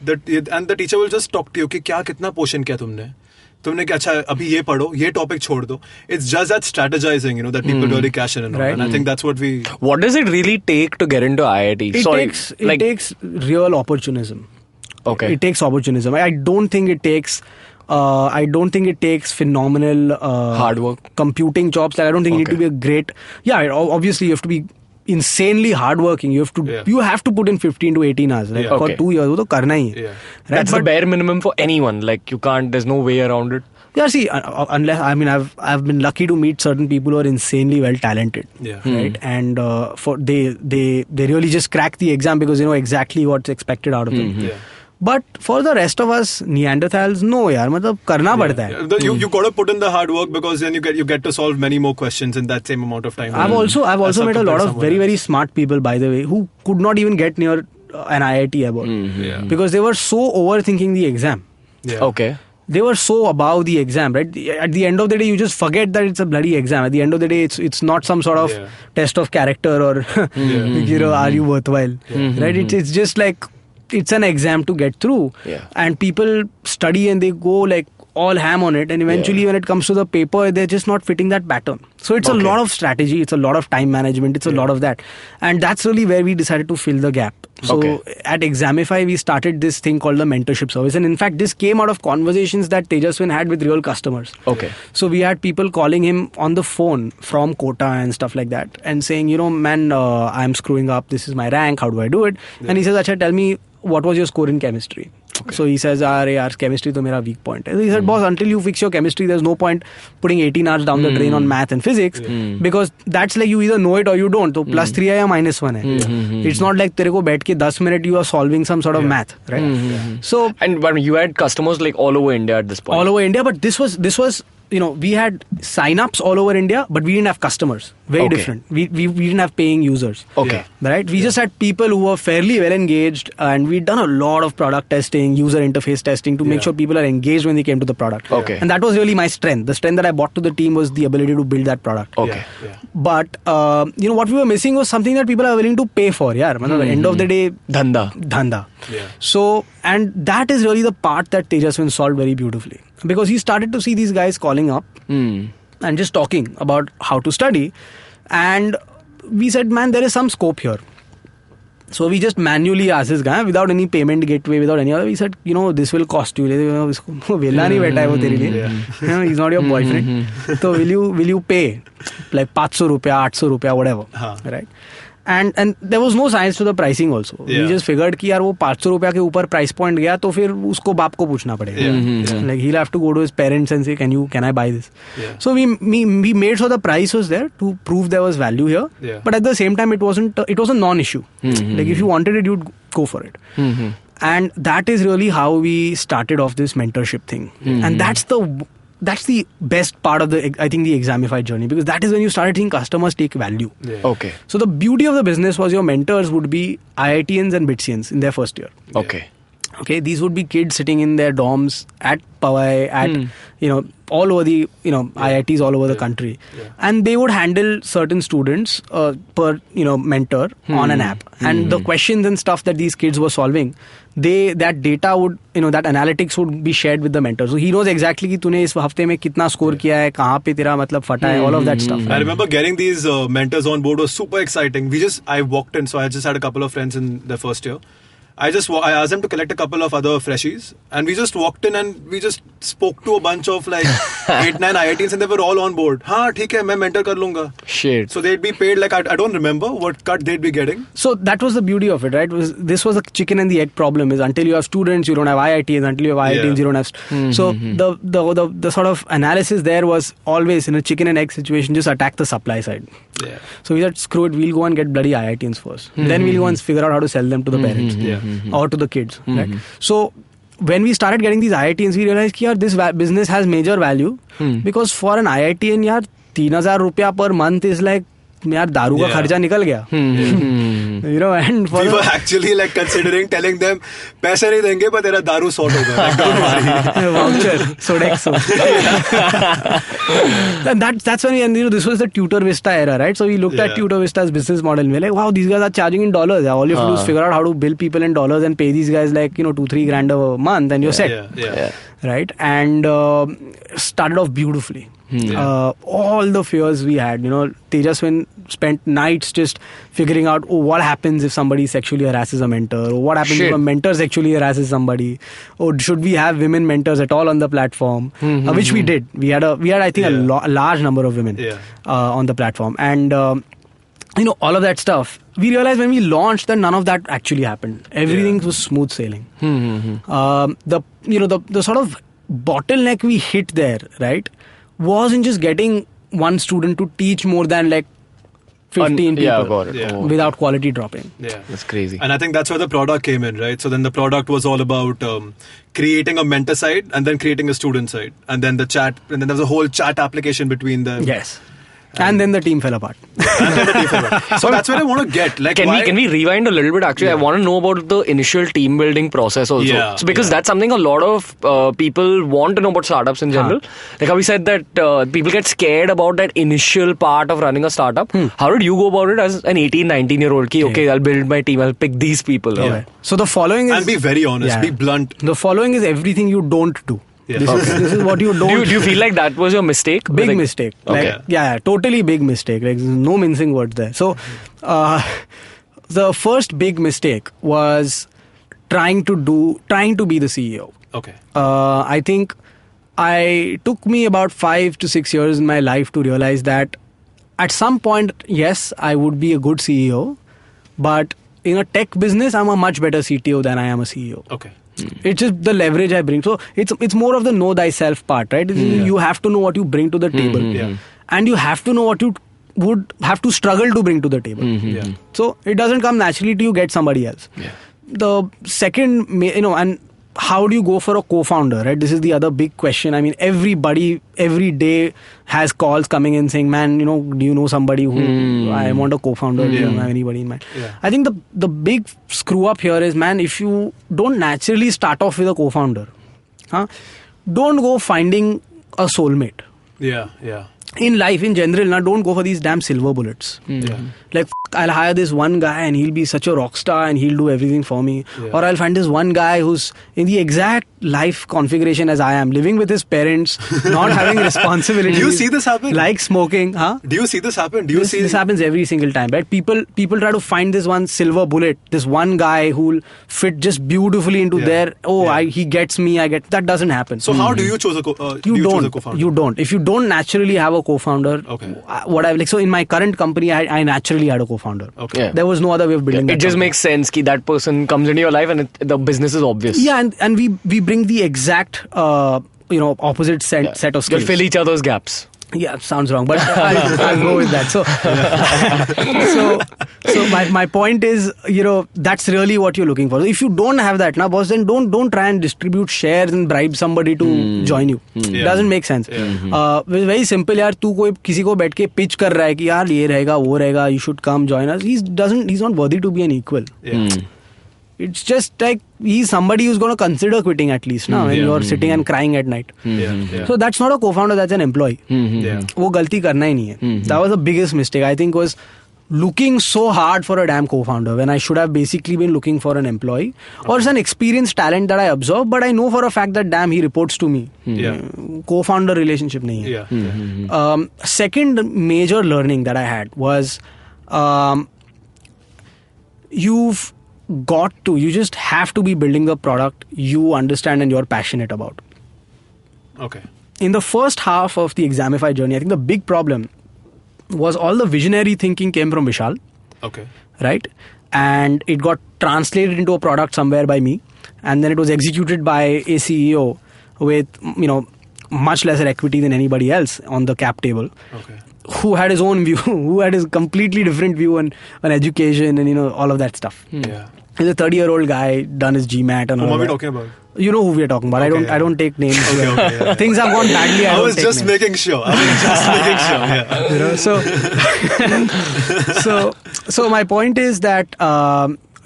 And the teacher will just talk to you कि क्या कितना portion किया तुमने क्या अच्छा अभी ये पढ़ो ये टॉपिक छोड़ दो. It's just that strategizing, that people really cash in on. Right. And I think that's what does it really take to get into IIT? It takes real opportunism. Okay. It takes opportunism. I don't think it takes phenomenal hard work, computing jobs. I don't think you need to be a great. Yeah, obviously you have to be insanely hardworking. You have to put in 15 to 18 hours for 2 years. वो तो करना ही है. That's the bare minimum for anyone. Like you can't. There's no way around it. Yeah, see, unless I've been lucky to meet certain people who are insanely well talented. Yeah. Right, and they really just crack the exam because they know exactly what's expected out of them. Yeah. But for the rest of us Neanderthals, no yaar, मतलब करना पड़ता है. You got to put in the hard work because then you get to solve many more questions in that same amount of time. I've also met a lot of very, very smart people, by the way, who could not even get near an IIT ever because they were so overthinking the exam. Yeah. Okay. They were so above the exam, right? At the end of the day, you just forget that it's a bloody exam. At the end of the day, it's not some sort of test of character or are you worthwhile, right? It's just like, it's an exam to get through, and people study and they go like all ham on it, and eventually when it comes to the paper, they're just not fitting that pattern. So it's a lot of strategy, it's a lot of time management, it's a lot of that, and that's really where we decided to fill the gap. So at Examify, we started this thing called the Mentorship Service, and in fact this came out of conversations that Tejaswin had with real customers. So we had people calling him on the phone from Kota and stuff like that, and saying, man, I'm screwing up, this is my rank, how do I do it? And he says, Acha, tell me what was your score in chemistry? Okay. So he says, chemistry to mera weak point. He said, boss, until you fix your chemistry, there's no point putting 18 hours down the drain on math and physics, because that's like you either know it or you don't. So plus 3 hai ya minus 1 hai. It's not like tere ko baith ke 10 minutes you are solving some sort of math, right? So, but you had customers like all over India at this point. All over India, but this was we had sign-ups all over India, but we didn't have customers. Very different. We didn't have paying users. Okay. Right? We just had people who were fairly well engaged, and we'd done a lot of product testing, user interface testing to make sure people are engaged when they came to the product. Okay. And that was really my strength. The strength that I brought to the team was the ability to build that product. Okay. But, what we were missing was something that people are willing to pay for. At the end of the day, Dhanda. Yeah. So, and that is really the part that Tejaswin solved very beautifully. Because he started to see these guys calling up and just talking about how to study. And we said, man, there is some scope here. So we just manually asked this guy without any payment gateway, without any other. We said, this will cost you. He's not your boyfriend. So will you pay like 500 rupiah, 800 rupiah, whatever. Right? And there was no science to the pricing also. We just figured कि यार वो 500 रुपया के ऊपर price point गया तो फिर उसको बाप को पूछना पड़ेगा. Like he'll have to go to his parents and say, can I buy this? So we made sure the price was there to prove there was value here. But at the same time, it was a non-issue. Like if you wanted it, you'd go for it. And that is really how we started off this mentorship thing. And that's the best part of the Examify journey, because that is when you started seeing customers take value. Okay. So the beauty of the business was your mentors would be IITians and BITSians in their first year. Okay, these would be kids sitting in their dorms at Powai, at all over the IITs all over the country, and they would handle certain students per mentor on an app, and the questions and stuff that these kids were solving, that data would that analytics would be shared with the mentor. So he knows exactly कि तूने इस हफ्ते में कितना score किया है, कहाँ पे तेरा मतलब फटा है, all of that stuff. I remember getting these mentors on board was super exciting. I walked in, so I just had a couple of friends in the first year. I asked them to collect a couple of other freshies, and we just walked in and we just spoke to a bunch of like 8-9 IITs, and they were all on board. हाँ ठीक है, मैं mentor कर लूँगा. Shit. So they'd be paid like I don't remember what cut they'd be getting. So that was the beauty of it, right? This was the chicken and the egg problem. Is until you have students, you don't have IITs. Until you have IITs, you don't have. So the sort of analysis there was always in a chicken and egg situation. Just attack the supply side. Yeah. So we said, screw it. We'll go and get bloody IITs first. Then we'll go and figure out how to sell them to the parents. Or to the kids, right? So when we started getting these IITs, we realized that this business has major value because for an IITian, यार 3,000 रुपया per month is like यार दारू का खर्चा निकल गया. And we were actually like considering telling them पैसे नहीं देंगे पर तेरा दारू sort होगा. Like, don't worry. Voucher, Sodexo. And that's when this was the Tutor Vista era, right? So we looked at Tutor Vista's business model and we're like, wow, these guys are charging in dollars. All you have to do is figure out how to bill people in dollars and pay these guys like 2-3 grand a month and you're set. Right? And started off beautifully. All the fears we had, Tejaswin spent nights just figuring out what happens if somebody sexually harasses a mentor, or what happens if a mentor sexually harasses somebody, or should we have women mentors at all on the platform, which we did. We had I think a large number of women on the platform, and all of that stuff. We realized when we launched that none of that actually happened. Everything was smooth sailing. The sort of bottleneck we hit there, right, wasn't just getting one student to teach more than like 15 people without quality dropping. Yeah, that's crazy. And I think that's where the product came in, right? So then the product was all about creating a mentor side and then creating a student side, and then the chat, and then there was a whole chat application between them. Yes. And then the team fell apart. So that's where I want to get. Like, can we rewind a little bit? Actually, I want to know about the initial team building process also. So because that's something a lot of people want to know about startups in general. Like how we said that people get scared about that initial part of running a startup. How did you go about it as an 18, 19-year-old? Okay, I'll build my team. I'll pick these people. Okay. So the following is... And be very honest. Be blunt. The following is everything you don't do. Yeah. This is what you don't do. You feel like that was your mistake? Big mistake. Okay. Like, totally big mistake. Like, no mincing words there. So, the first big mistake was trying to be the CEO. Okay. I think it took me about 5 to 6 years in my life to realize that at some point, yes, I would be a good CEO, but in a tech business, I'm a much better CTO than I am a CEO. Okay. It's just the leverage I bring. So it's more of the know thyself part, right? You have to know what you bring to the table, and you have to know what you would have to struggle to bring to the table. So it doesn't come naturally to you get somebody else. The second, and how do you go for a co-founder, right? This is the other big question. I mean, everybody every day has calls coming in saying, man, do you know somebody who I want a co-founder? Do you have anybody in mind? I think the big screw up here is, man, if you don't naturally start off with a co-founder, don't go finding a soulmate. In life in general, don't go for these damn silver bullets. Like, I'll hire this one guy and he'll be such a rock star and he'll do everything for me. Or I'll find this one guy who's in the exact life configuration as I am, living with his parents, not having responsibilities. Do you see this happen? Like smoking. Do you see this happen? This happens every single time, right? People try to find this one silver bullet, this one guy who'll fit just beautifully into their, he gets me, I get. That doesn't happen. So how do you choose a co-founder? You don't. If you don't naturally have a co-founder, so in my current company, I naturally had a co-founder. There was no other way of building it. It just makes sense that person comes into your life and the business is obvious. Yeah, and we bring the exact opposite set of skills. You'll fill each other's gaps. Yeah, sounds wrong, but I'll go with that. So my point is, that's really what you're looking for. If you don't have that, boss, then don't try and distribute shares and bribe somebody to join you. It doesn't make sense. It's very simple. यार तू कोई किसी को बैठ के pitch कर रहा है कि यार ये रहेगा वो रहेगा, you should come join us. He's not worthy to be an equal. It's just like he's somebody who's going to consider quitting at least now when you're sitting and crying at night. So that's not a co-founder, that's an employee. वो गलती करना ही नहीं है. That was the biggest mistake I think, was looking so hard for a damn co-founder when I should have basically been looking for an employee or it's an experienced talent that I observe, but I know for a fact that damn he reports to me. Co-founder relationship nahi hai. Second major learning that I had was you just have to be building the product you understand and you're passionate about. In the first half of the Examify journey, I think the big problem was all the visionary thinking came from Vishal. Right? And it got translated into a product somewhere by me, and then it was executed by a CEO with much lesser equity than anybody else on the cap table. Who had his own view, who had his completely different view on education and all of that stuff. He's a 30-year-old guy, done his GMAT and all. Who are we talking about? You know who we are talking about. I don't take names. Things have gone badly. I was just making sure. So my point is that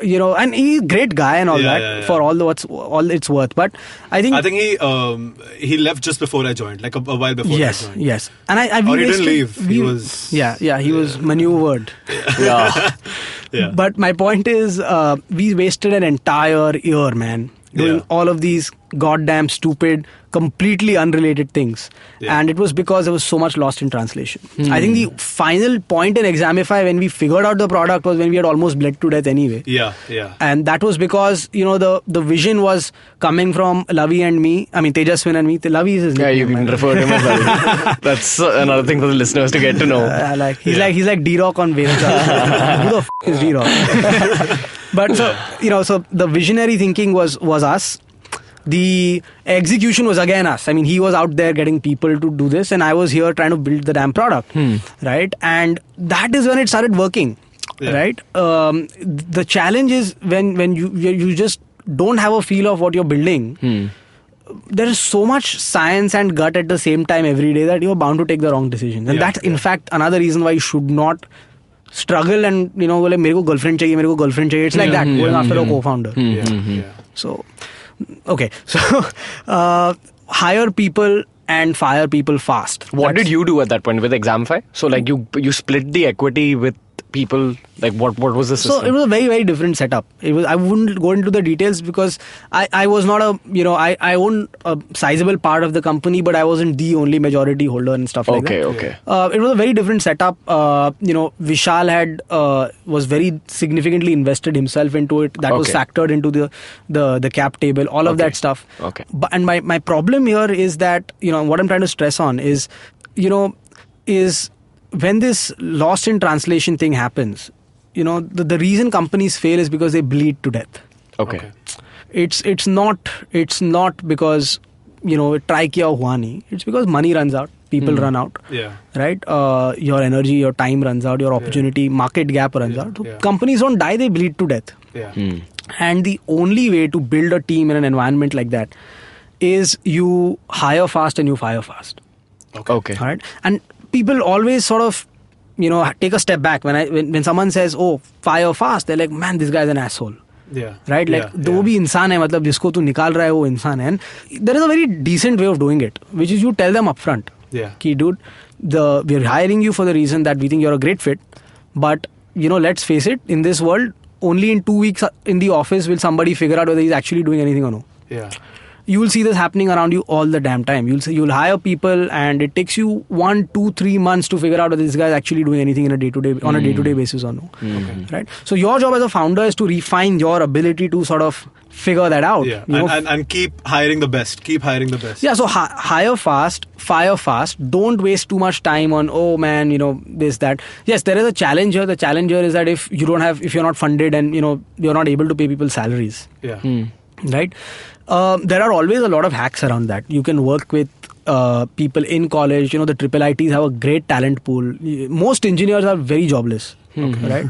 and he's a great guy and all that for all it's worth. But I think he left just before I joined, like a while before. I joined. Yes. And he didn't leave. He was. He was maneuvered. But my point is, we wasted an entire year, man, doing all of these goddamn stupid, completely unrelated things. And it was because there was so much lost in translation. I think the final point in Examify when we figured out the product was when we had almost bled to death anyway. And that was because, the vision was coming from Lavi and me. I mean, Tejaswin and me. Lavi is his name. Yeah, you can refer to him as Lavi. That's another thing for the listeners to get to know. He's like D-Rock on Vedanta. Who the f*** is D-Rock? But so the visionary thinking was us. The execution was again us. I mean, he was out there getting people to do this, and I was here trying to build the damn product, right? And that is when it started working, right? The challenge is when you just don't have a feel of what you're building. There is so much science and gut at the same time every day that you're bound to take the wrong decisions, and that's in fact another reason why you should not struggle and like मेरे को girlfriend चाहिए. It's like that going after a co-founder. So. Okay, so hire people and fire people fast. What did you do at that point with Examify? So like you split the equity with people, like what was the system? So it was a very, very different setup. I wouldn't go into the details because I was not I owned a sizable part of the company, but I wasn't the only majority holder and stuff like that. Okay. It was a very different setup. Vishal was very significantly invested himself into it. That was factored into the cap table, all of that stuff. But and my problem here is that what I'm trying to stress on is when this lost in translation thing happens, the reason companies fail is because they bleed to death. Okay. It's not because try kiya hua nahi. It's because money runs out, people run out. Yeah. Right? Your energy, your time runs out, your opportunity, market gap runs out. So companies don't die, they bleed to death. Yeah. And the only way to build a team in an environment like that is you hire fast and you fire fast. Okay. All right? And people always sort of take a step back when someone says, oh, fire fast, they're like, man, this guy's an asshole. Yeah. Right? Like, वो भी इंसान है, मतलब जिसको तू निकाल रहा है वो इंसान है. And there is a very decent way of doing it, which is you tell them upfront. Yeah. Ki, dude, we're hiring you for the reason that we think you're a great fit, but let's face it, in this world, only in 2 weeks in the office will somebody figure out whether he's actually doing anything or no. Yeah. You will see this happening around you all the damn time. You'll hire people, and it takes you 1, 2, 3 months to figure out whether this guy is actually doing anything on a day-to-day basis or no. Right? So your job as a founder is to refine your ability to sort of figure that out. Yeah. And keep hiring the best. Keep hiring the best. Yeah. So hire fast, fire fast. Don't waste too much time on this, that. Yes, there is a challenge here. The challenge here is that if you're not funded and you're not able to pay people salaries. Yeah. Right? There are always a lot of hacks around that. You can work with people in college. The triple ITs have a great talent pool. Most engineers are very jobless. Right?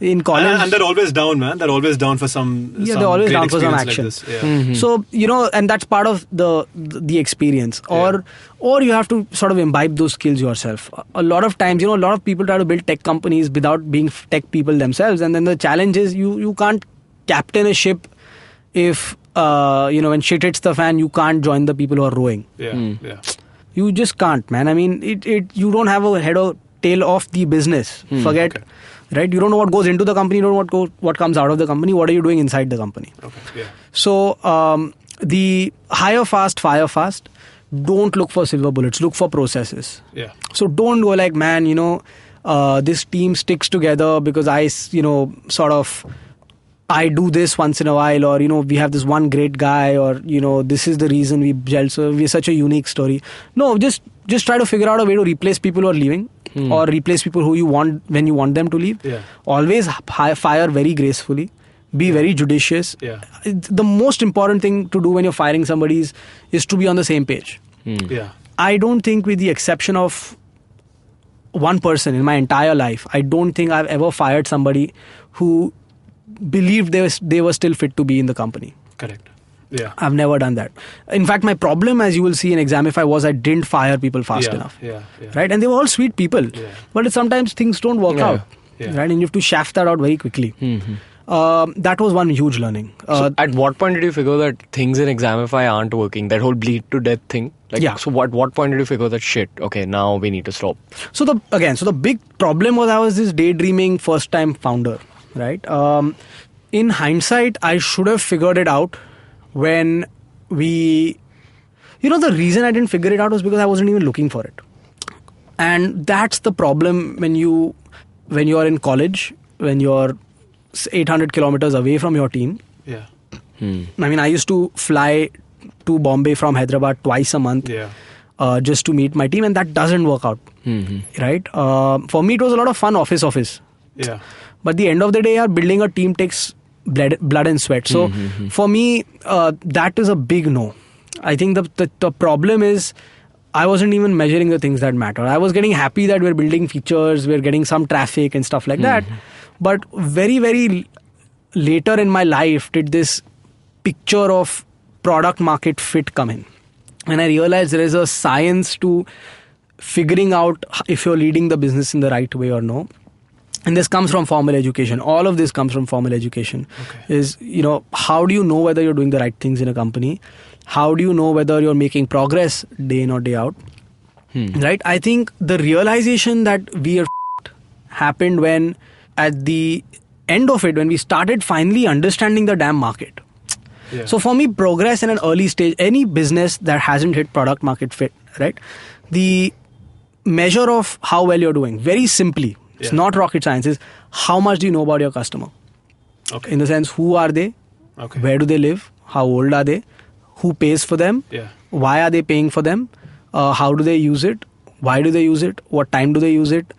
In college, and they're always down, man. They're always down for some. Yeah, they're always down for some action. Like this. So and that's part of the experience. Or you have to sort of imbibe those skills yourself. A lot of times, a lot of people try to build tech companies without being tech people themselves, and then the challenge is you can't captain a ship if when shit hits the fan, you can't join the people who are rowing. Yeah. You just can't, man. I mean, you don't have a head or tail of the business. Forget, right? You don't know what goes into the company. You don't know what comes out of the company. What are you doing inside the company? Okay. Yeah. So the hire fast, fire fast. Don't look for silver bullets. Look for processes. Yeah. So don't go like, man, this team sticks together because I do this once in a while, or we have this one great guy, or this is the reason we gel. So we're such a unique story. No, just try to figure out a way to replace people who are leaving, or replace people who you want when you want them to leave. Yeah. Always fire very gracefully. Be very judicious. Yeah. The most important thing to do when you're firing somebody is to be on the same page. Yeah. I don't think, with the exception of one person in my entire life, I don't think I've ever fired somebody who believed they were still fit to be in the company. Correct. Yeah. I've never done that. In fact, my problem, as you will see in Examify, was I didn't fire people fast enough. Yeah. Right? And they were all sweet people. Yeah. But sometimes things don't work out. Yeah. Right? And you have to shaft that out very quickly. That was one huge learning. So at what point did you figure that things in Examify aren't working? That whole bleed to death thing? So what point did you figure that shit, okay, now we need to stop? So the big problem was I was this daydreaming first time founder. Right? In hindsight, I should have figured it out when the reason I didn't figure it out was because I wasn't even looking for it. And that's the problem when you are in college, when you're 800 kilometers away from your team. Yeah. I mean, I used to fly to Bombay from Hyderabad twice a month. Just to meet my team, and that doesn't work out. Right? For me, it was a lot of fun office. Yeah. But at the end of the day, building a team takes blood and sweat. So for me, that is a big no. I think the problem is I wasn't even measuring the things that matter. I was getting happy that we're building features, we're getting some traffic and stuff like that. But very, very later in my life did this picture of product market fit come in. And I realized there is a science to figuring out if you're leading the business in the right way or no. And this comes from formal education. All of this comes from formal education. Is, how do you know whether you're doing the right things in a company? How do you know whether you're making progress day in or day out? Right? I think the realization that we are happened when at the end of it, when we started finally understanding the damn market. Yeah. So for me, progress in an early stage, any business that hasn't hit product market fit, right? The measure of how well you're doing, very simply, it's not rocket science, is how much do you know about your customer? Okay. In the sense, who are they? Okay. Where do they live? How old are they? Who pays for them? Yeah. Why are they paying for them? How do they use it? Why do they use it? What time do they use it?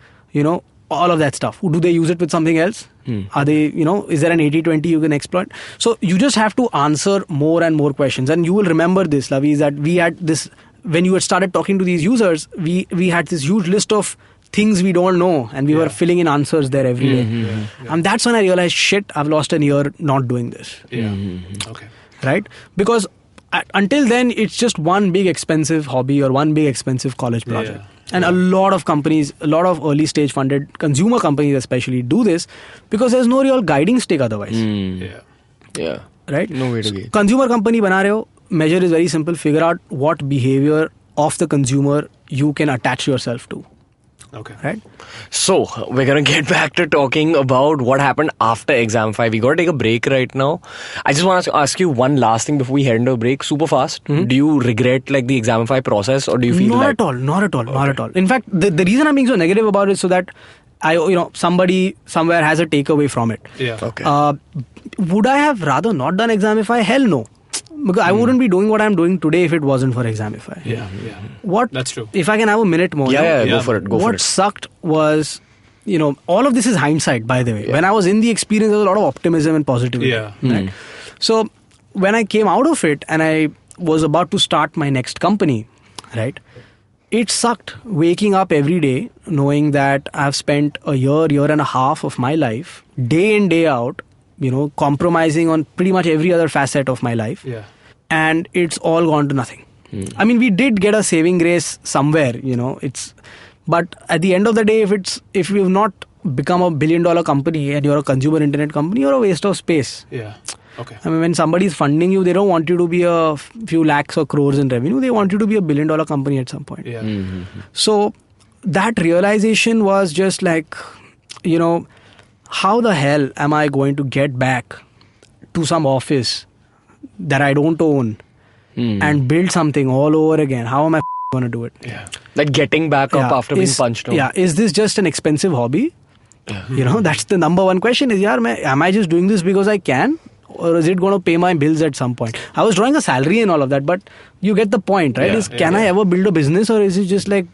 all of that stuff. Do they use it with something else? Are they, is there an 80-20 you can exploit? So you just have to answer more and more questions. And you will remember this, Lavi, is that we had this, when you had started talking to these users, we had this huge list of things we don't know, and we were filling in answers there every day. And that's when I realized, shit, I've lost a year not doing this. Okay. Right? Because until then, it's just one big expensive hobby or one big expensive college project. And a lot of companies, a lot of early stage funded consumer companies especially do this because there's no real guiding stick otherwise. Yeah. Right? No way to gauge. Consumer company bana rahe ho, measure is very simple. Figure out what behavior of the consumer you can attach yourself to. Okay. Right? So, we're going to get back to talking about what happened after Examify. We got to take a break right now. I just want to ask you one last thing before we head into a break, super fast. Do you regret like the Examify process, or do you feel not like... Not at all. In fact, the reason I'm being so negative about it is so that somebody somewhere has a takeaway from it. Yeah. Okay. Would I have rather not done Examify? Hell no. Because I wouldn't be doing what I'm doing today if it wasn't for Examify. Yeah. What? That's true. If I can have a minute more. Go for it. What sucked was, all of this is hindsight, by the way. When I was in the experience, there was a lot of optimism and positivity. Yeah. Right? So, when I came out of it and I was about to start my next company, right? It sucked waking up every day knowing that I've spent a year and a half of my life, day in, day out, compromising on pretty much every other facet of my life. Yeah. And it's all gone to nothing. I mean, we did get a saving grace somewhere, but at the end of the day, if you've not become a $1 billion company and you're a consumer internet company, you're a waste of space. Yeah. Okay. I mean, when somebody is funding you, they don't want you to be a few lakhs or crores in revenue. They want you to be a $1 billion company at some point. Yeah. So that realization was just like, how the hell am I going to get back to some office that I don't own and build something all over again? How am I going to do it? Yeah. Like getting back up after being punched down. Yeah. Is this just an expensive hobby? That's the number one question is, am I just doing this because I can? Or is it going to pay my bills at some point? I was drawing a salary and all of that, but you get the point, right? Can I ever build a business, or is it just like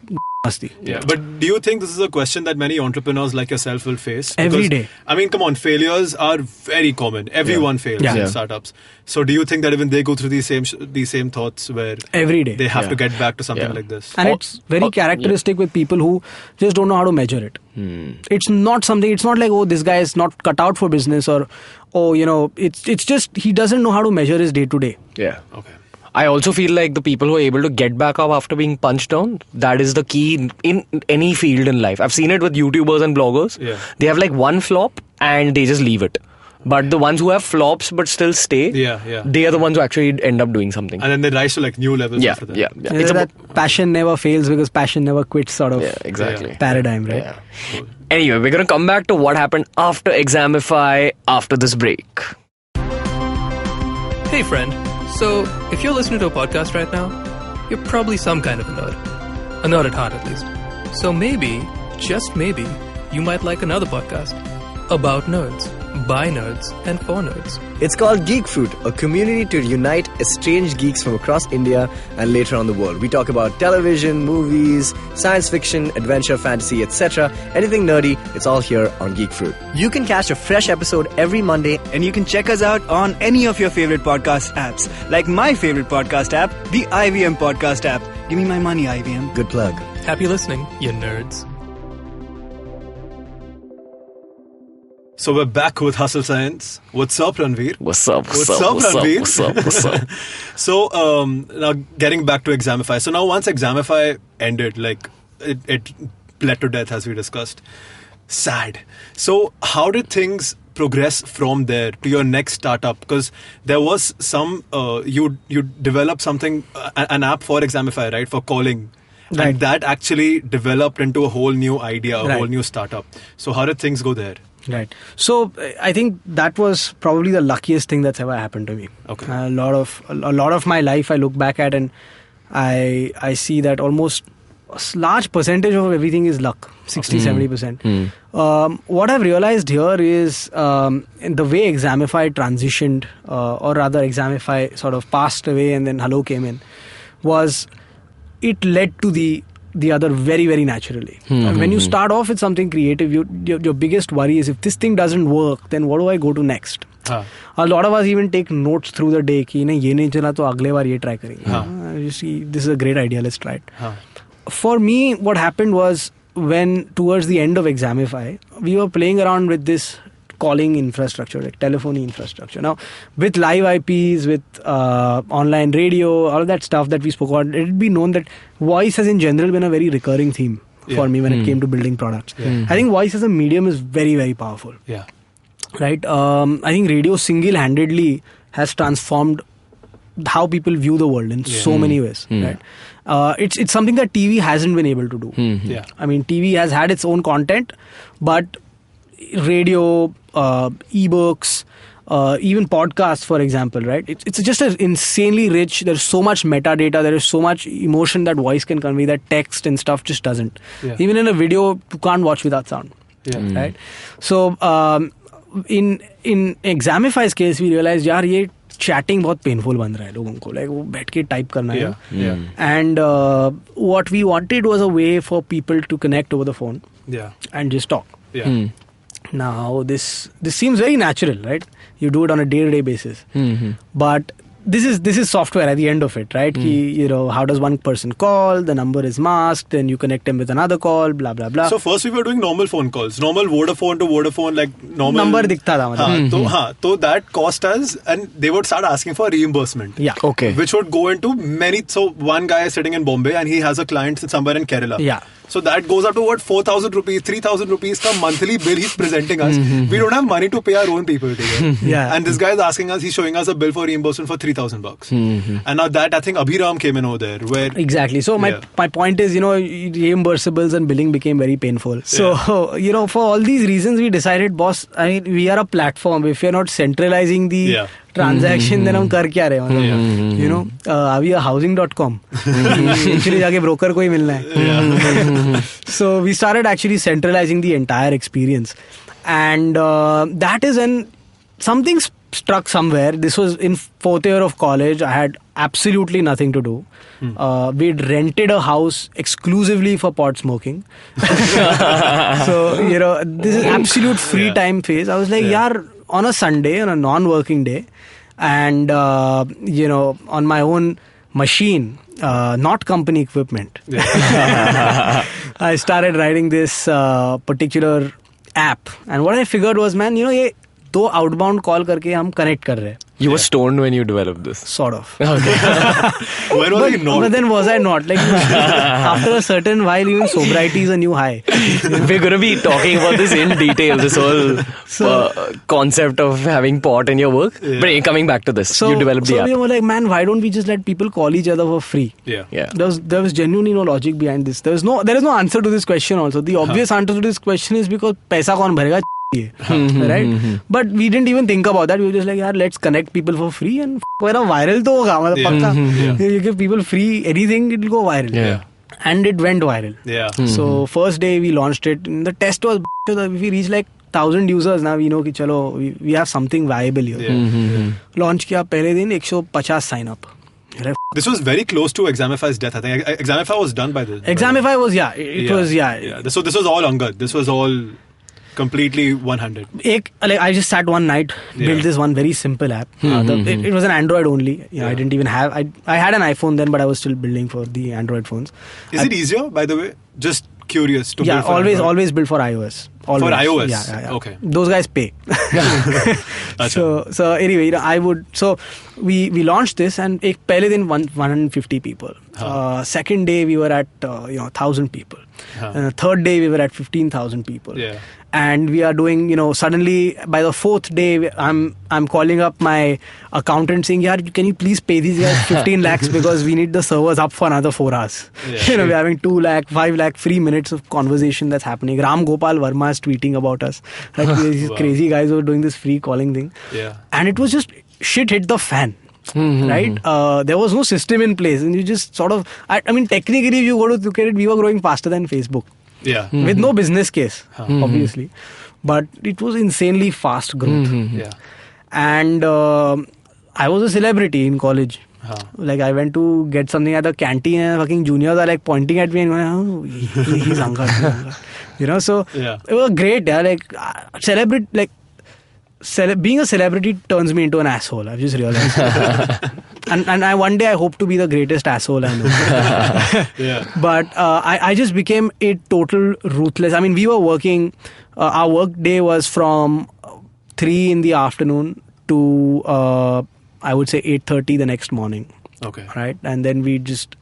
masti? Yeah, but do you think this is a question that many entrepreneurs like yourself will face? Every day. I mean, come on, failures are very common. Everyone fails in startups. So do you think that even they go through these same thoughts where every day they have to get back to something like this? And it's very characteristic with people who just don't know how to measure it. It's not like, this guy is not cut out for business, or it's just he doesn't know how to measure his day to day. Yeah. Okay. I also feel like the people who are able to get back up after being punched down, that is the key in any field in life. I've seen it with YouTubers and bloggers. Yeah. They have like one flop and they just leave it. But the ones who have flops but still stay, they are the ones who actually end up doing something. And then they rise to like new levels after that. Yeah. It's that passion never fails because passion never quits sort of exactly. paradigm, right? Yeah. Cool. Anyway, we're going to come back to what happened after Examify after this break. Hey friend, so if you're listening to a podcast right now, you're probably some kind of a nerd. A nerd at heart at least. So maybe, just maybe, you might like another podcast about nerds, by nerds, and for nerds. It's called Geek Fruit, a community to unite estranged geeks from across India and later on the world. We talk about television, movies, science fiction, adventure, fantasy, etc. Anything nerdy, it's all here on Geek Fruit. You can catch a fresh episode every Monday, and you can check us out on any of your favorite podcast apps, like my favorite podcast app, the IVM podcast app. Give me my money, IVM. Good plug. Happy listening, you nerds. So we're back with Hustle Science. What's up, Ranveer? What's up, Ranveer? What's up? So now getting back to Examify. So now once Examify ended, like it bled to death as we discussed. Sad. So how did things progress from there to your next startup? Because there was some you developed something, an app for Examify, right, for calling. Right. And that actually developed into a whole new idea, a whole new startup. So how did things go there? Right. So I think that was probably the luckiest thing that's ever happened to me. Okay. A lot of my life I look back at and I see that almost a large percentage of everything is luck, 60-70%. What I've realized here is in the way Examify transitioned, or rather Examify sort of passed away and then Hullo came in, was it led to the the other very, very naturally. And when you start off with something creative, your biggest worry is, if this thing doesn't work, then what do I go to next? A lot of us even take notes through the day कि नहीं ये नहीं चला तो अगले बार ये try करेंगे. You see, this is a great idea, let's try it. For me, what happened was, when towards the end of Examify, we were playing around with this calling infrastructure, like telephony infrastructure. Now, with live IPs, with online radio, all of that stuff that we spoke about, it would be known that voice has in general been a very recurring theme for me when it came to building products. I think voice as a medium is very, very powerful. Right? I think radio single-handedly has transformed how people view the world in so many ways. Right? It's something that TV hasn't been able to do. I mean, TV has had its own content, but radio, ebooks, even podcasts, for example, right? It's just insanely rich. There's so much metadata. There is so much emotion that voice can convey that text and stuff just doesn't. Even in a video, you can't watch without sound. Right? So, in Examify's case, we realized, यार ये chatting बहुत painful बन रहा है लोगों को, like वो बैठ के type करना है. And what we wanted was a way for people to connect over the phone and just talk. Now this seems very natural, right? You do it on a day-to-day basis, but this is software at the end of it, right? You know, how does one person call? The number is masked, then you connect them with another call, blah blah blah. So first we were doing normal phone calls, normal Vodafone to Vodafone, like normal number दिखता था. So that cost us, and they would start asking for reimbursement. Which would go into many. So one guy is sitting in Bombay and he has a client somewhere in Kerala. So that goes up to what, 4,000 rupees, 3,000 rupees ka monthly bill he's presenting us. We don't have money to pay our own people today. And this guy is asking us, he's showing us a bill for reimbursement for $3,000. And now that, I think Abhiram came in over there. Where exactly. So my point is, you know, reimbursables and billing became very painful. So, you know, for all these reasons, we decided, boss, I mean, we are a platform. If you're not centralizing the transaction, then हम कर क्या रहे हैं? You know, are we a housing.com? Actually जाके broker को ही मिलना है. So we started actually centralizing the entire experience, and that is when something struck somewhere. This was in 4th year of college. I had absolutely nothing to do. We'd rented a house exclusively for pot smoking. So, you know, this is absolute free time phase. I was like, yaar, on a Sunday, on a non-working day, and you know, on my own machine, not company equipment, I started writing this particular app. And what I figured was, man, you know, ये 2 outbound call करके हम connect कर रहे हैं. You were stoned when you developed this? Sort of. Okay. When was he not? But then was I not? Like, after a certain while, even sobriety is a new high. We're going to be talking about this in detail, this whole concept of having pot in your work. But coming back to this, you developed the app. So we were like, man, why don't we just let people call each other for free? There was genuinely no logic behind this. There is no answer to this question also. The obvious answer to this question is because paisa kaun bharega? Right? But we didn't even think about that. We were just like, yaar, let's connect people for free and viral to hoga. Pakka. You give people free anything, it'll go viral. And it went viral. So first day we launched it. The test was, if we reach like 1,000 users, now we know कि चलो we have something viable here. Launch किया पहले दिन 150 sign up. This was very close to Examify's death. I think Examify was done by this. Examify was it was. So this was all Angad. This was all completely one-handed. I just sat one night, built this one very simple app. It was an Android only. I didn't even have. I had an iPhone then, but I was still building for the Android phones. Is it easier, by the way? Just curious to build for always build for iOS. Always. For iOS? Yeah. Okay. Those guys pay. So anyway, I would. So we launched this, and pehle din 150 people. Second day we were at 1,000 people. Third day we were at 15,000 people. And we are doing, suddenly by the 4th day, I'm calling up my accountant saying, yaar, can you please pay these guys 15 lakhs because we need the servers up for another 4 hours. We're having 2 lakh, 5 lakh free minutes of conversation that's happening. Ram Gopal Verma is tweeting about us. Like these crazy guys who are doing this free calling thing. And it was just shit hit the fan. Right? There was no system in place, and you just sort of, I mean, technically, if you go to look at it, we were growing faster than Facebook. With no business case, obviously. But it was insanely fast growth. And I was a celebrity in college. Like I went to get something at the canteen and fucking juniors are like pointing at me and going, oh, he's Angad. You know, so it was great. Yeah, like being a celebrity turns me into an asshole. I've just realized. and one day I hope to be the greatest asshole I know. But I just became a total ruthless. I mean, we were working. Our work day was from 3 in the afternoon to I would say 8:30 the next morning. Okay. Right, and then we'd just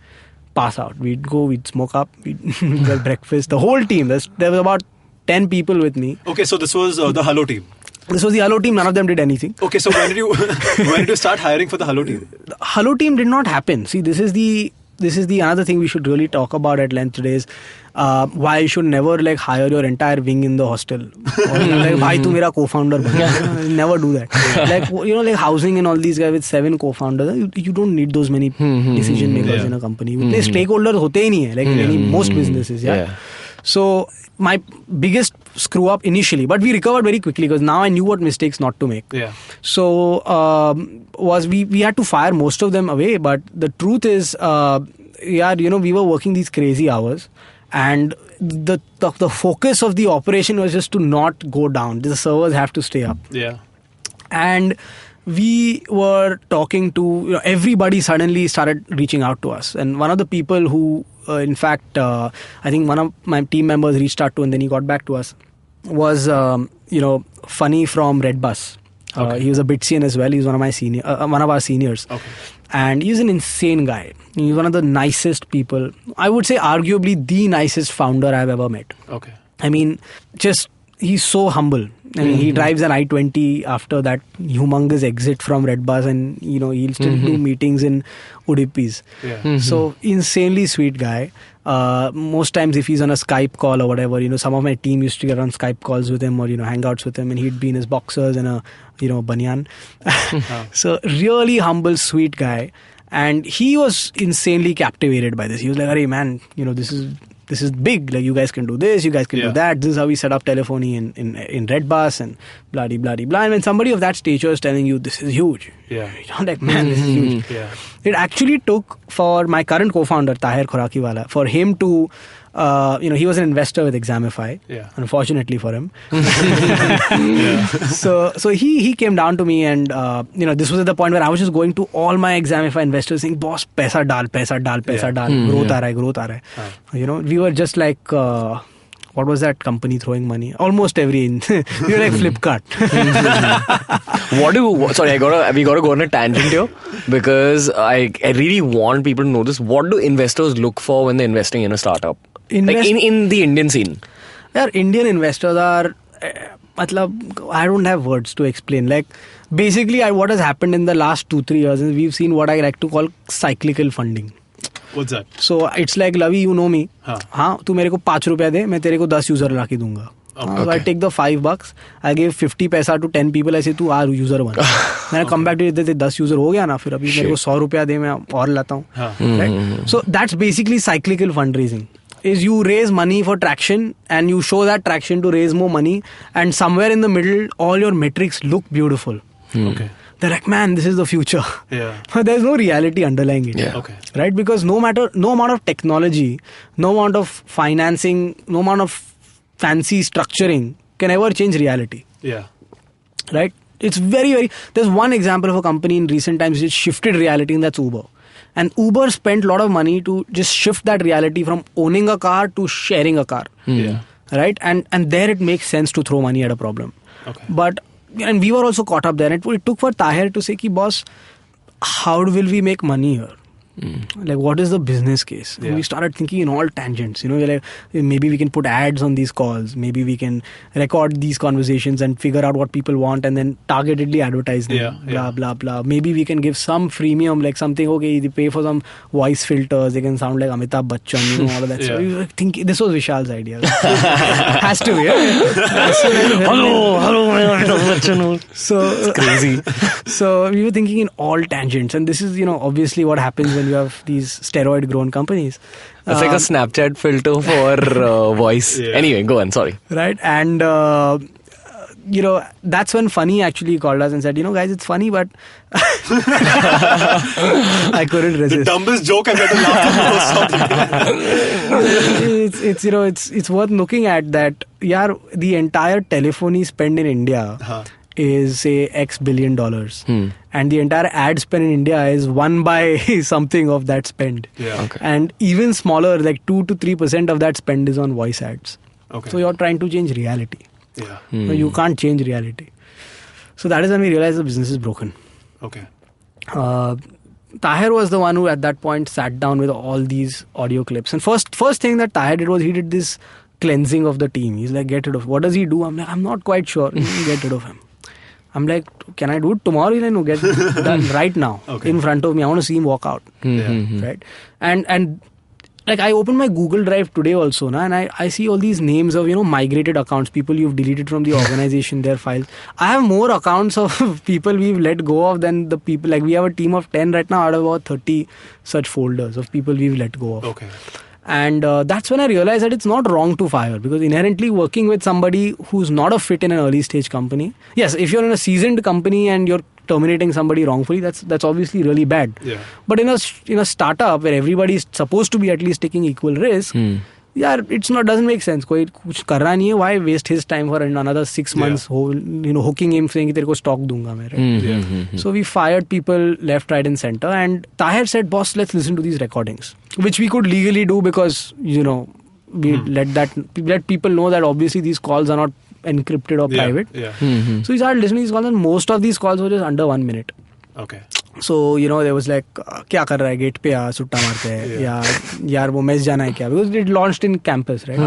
pass out. We'd go. We'd smoke up. We'd get breakfast. The whole team. There was about 10 people with me. Okay, so this was the Hullo team. This was the Hullo team. None of them did anything. Okay, so when did you start hiring for the Hullo team? The Hullo team did not happen. See, this is the another thing we should really talk about at length today is why you should never like hire your entire wing in the hostel. Or, like, bhai, tu mera co-founder ban. Never do that. Like, you know, like housing and all these guys with 7 co-founders, you don't need those many decision makers in a company. Stakeholders hote hi nahi hai, like in most businesses. So my biggest screw up initially, but we recovered very quickly because now I knew what mistakes not to make. So was we had to fire most of them away, but the truth is, you know, we were working these crazy hours, and the focus of the operation was just to not go down. The servers have to stay up. And we were talking to, you know, everybody suddenly started reaching out to us, and one of the people who in fact I think one of my team members reached out to and then he got back to us was you know, Funny from Redbus. He was a Bitsian as well. He's one of our seniors. And he's an insane guy. He's one of the nicest people. I would say arguably the nicest founder I've ever met. I mean, just he's so humble. I mean, he drives an I-20 after that humongous exit from Redbus, and you know, he'll still do meetings in Udupis. So insanely sweet guy. Most times if he's on a Skype call or whatever, you know, some of my team used to get on Skype calls with him or, you know, hangouts with him, and he'd be in his boxers and a, you know, banyan. So really humble, sweet guy. And he was insanely captivated by this. He was like, "Hey man, you know, this is big. Like, you guys can do this, you guys can do that. This is how we set up telephony in Redbus and blah blah blah." And when somebody of that stature is telling you this is huge, you're like, man, this is huge. It actually took for my current co-founder Tahir Khorakiwala for him to, you know, he was an investor with Examify. Unfortunately for him. So he came down to me, and you know, this was at the point where I was just going to all my Examify investors saying, "Boss, paisa dal, growth aa raha hai." You know, we were just like, what was that company throwing money? Almost every we were like Flipkart. We gotta go on a tangent here because I really want people to know this. What do investors look for when they're investing in a startup? Like in the Indian scene? Indian investors are, I don't have words to explain. Like, basically, what has happened in the last 2-3 years is we've seen what I like to call cyclical funding. What's that? So it's like, Lavi, you know me. Tu mere ko 5 rupiya de, main tere ko 10 user la ke dunga. So I take the $5, I give 50 paisa to 10 people. I say, tu user one. Then I come back to it, 10 user ho gaya na, fir abhi mere ko 100 rupiya de, main aur lata hu. Right? So that's basically cyclical fundraising. Is you raise money for traction and you show that traction to raise more money, and somewhere in the middle all your metrics look beautiful. They're like, man, this is the future. But there's no reality underlying it. Right? Because no amount of technology, no amount of financing, no amount of fancy structuring can ever change reality. Right? It's very, very... There's one example of a company in recent times which shifted reality, and that's Uber. And Uber spent a lot of money to just shift that reality from owning a car to sharing a car. Right? And there it makes sense to throw money at a problem. But... And we were also caught up there. It took for Tahir to say, "Ki boss, how will we make money here? Like, what is the business case?" And we started thinking in all tangents. You know, we're like, maybe we can put ads on these calls. Maybe we can record these conversations and figure out what people want and then targetedly advertise them. Blah, blah, blah. Maybe we can give some freemium, like something, okay, they pay for some voice filters. They can sound like Amitabh Bachchan, you know, all of that. So we were thinking, this was Vishal's idea. Has to be. Hello, Amitabh Bachchan. So it's crazy. So we were thinking in all tangents. And this is, you know, obviously what happens when you have these steroid grown companies. It's like a Snapchat filter for voice. Anyway, go on, sorry. Right. And that's when Funny actually called us and said, guys, it's funny, but I couldn't resist. The dumbest joke I've ever laughed at. It's worth looking at that. The entire telephony spend in India is say X billion dollars, and the entire ad spend in India is 1 by something of that spend. Yeah. Okay. And even smaller, like 2 to 3% of that spend is on voice ads. Okay. So you're trying to change reality. Yeah. So you can't change reality. So that is when we realized the business is broken. Okay. Tahir was the one who at that point sat down with all these audio clips. And first thing that Tahir did was he did this cleansing of the team. He's like, get rid of. What does he do? I'm like, I'm not quite sure. Get rid of him. I'm like, can I do it tomorrow? He's like, no, get done right now in front of me. I want to see him walk out. Right? And like I opened my Google Drive today also, and I see all these names of migrated accounts, people you've deleted from the organization, their files. I have more accounts of people we've let go of than the people. Like we have a team of 10 right now out of about 30 such folders of people we've let go of. Okay. And that's when I realized that it's not wrong to fire, because inherently working with somebody who's not a fit in an early stage company. Yes, if you're in a seasoned company and you're terminating somebody wrongfully, that's obviously really bad. Yeah. But in a startup where everybody is supposed to be at least taking equal risk, doesn't make sense. कोई कुछ कर रहा नहीं है, why waste his time for another 6 months hooking him saying कि तेरे को stock दूंगा मैं, right? So we fired people left, right and center, and Tahir said, boss, let's listen to these recordings, which we could legally do because we let people know that obviously these calls are not encrypted or private. So we started listening to these calls, and most of these calls were just under 1 minute. Okay. So there was like, क्या कर रहा है gate पे, सुट्टा मारते हैं, या यार वो मैच जाना है क्या, because it launched in campus, right?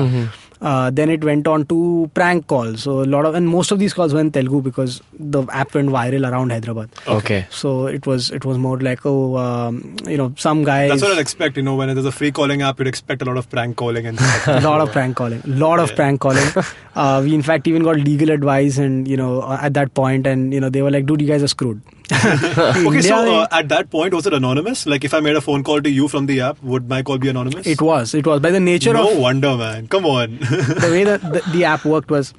Then it went on to prank calls. So and most of these calls were in Telugu because the app went viral around Hyderabad. Okay. So it was more like some guys. That's what I'd expect. When there's a free calling app, you'd expect a lot of prank calling and stuff. A lot of prank calling. Prank calling. We in fact even got legal advice, and at that point, and they were like, dude, you guys are screwed. Okay, so at that point, was it anonymous? Like if I made a phone call to you from the app, would my call be anonymous? It was by the nature of. No wonder, man. Come on. The way that the app worked was,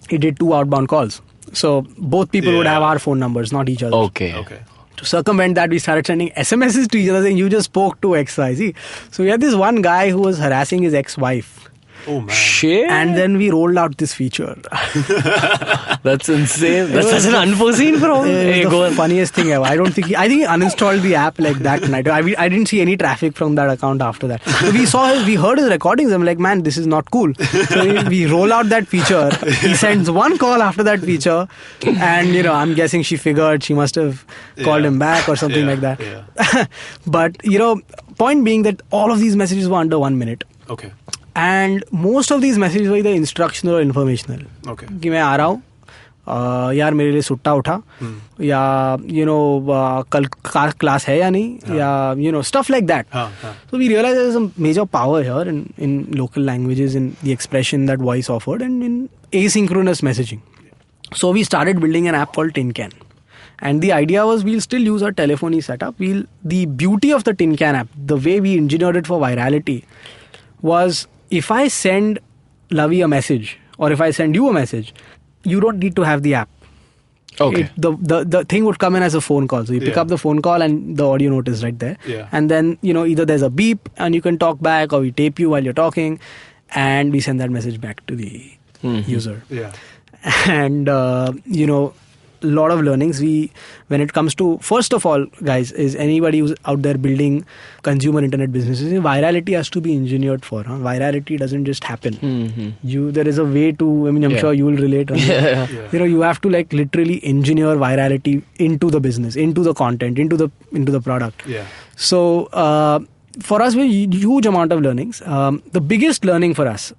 it did 2 outbound calls. So both people would have our phone numbers, not each other. Okay. To circumvent that, we started sending SMSs to each other saying, you just spoke to XYZ. So we had this one guy who was harassing his ex-wife. Oh man. Shit. And then we rolled out this feature. That's insane. That's such an unforeseen problem. It was the funniest thing ever. I think he uninstalled the app like that night. I didn't see any traffic from that account after that. So we heard his recordings. I'm like, man, this is not cool. So we roll out that feature. He sends one call after that feature, and I'm guessing she figured she must have called him back or something like that. Yeah. But point being that all of these messages were under 1 minute. Okay. And most of these messages were either instructional or informational. Okay. कि मैं आ रहा हूँ, यार मेरे लिए सुट्टा उठा, या कल क्लास है या नहीं, या stuff like that. So we realized there's a major power here in local languages, in the expression that voice offered, and in asynchronous messaging. So we started building an app called Tin Can. And the idea was we'll still use our telephony setup. The beauty of the Tin Can app, the way we engineered it for virality, was if I send Lavi a message, or if I send you a message, you don't need to have the app. Okay. The thing would come in as a phone call. So you pick up the phone call and the audio note is right there. Yeah. And then, either there's a beep and you can talk back, or we tape you while you're talking and we send that message back to the user. Yeah. And, a lot of learnings. When it comes to, first of all, guys, is anybody who's out there building consumer internet businesses, virality has to be engineered for. Virality doesn't just happen. There is a way to, I'm sure you will relate. You have to literally engineer virality into the business, into the content, into the product. Yeah. So for us, we had a huge amount of learnings. The biggest learning for us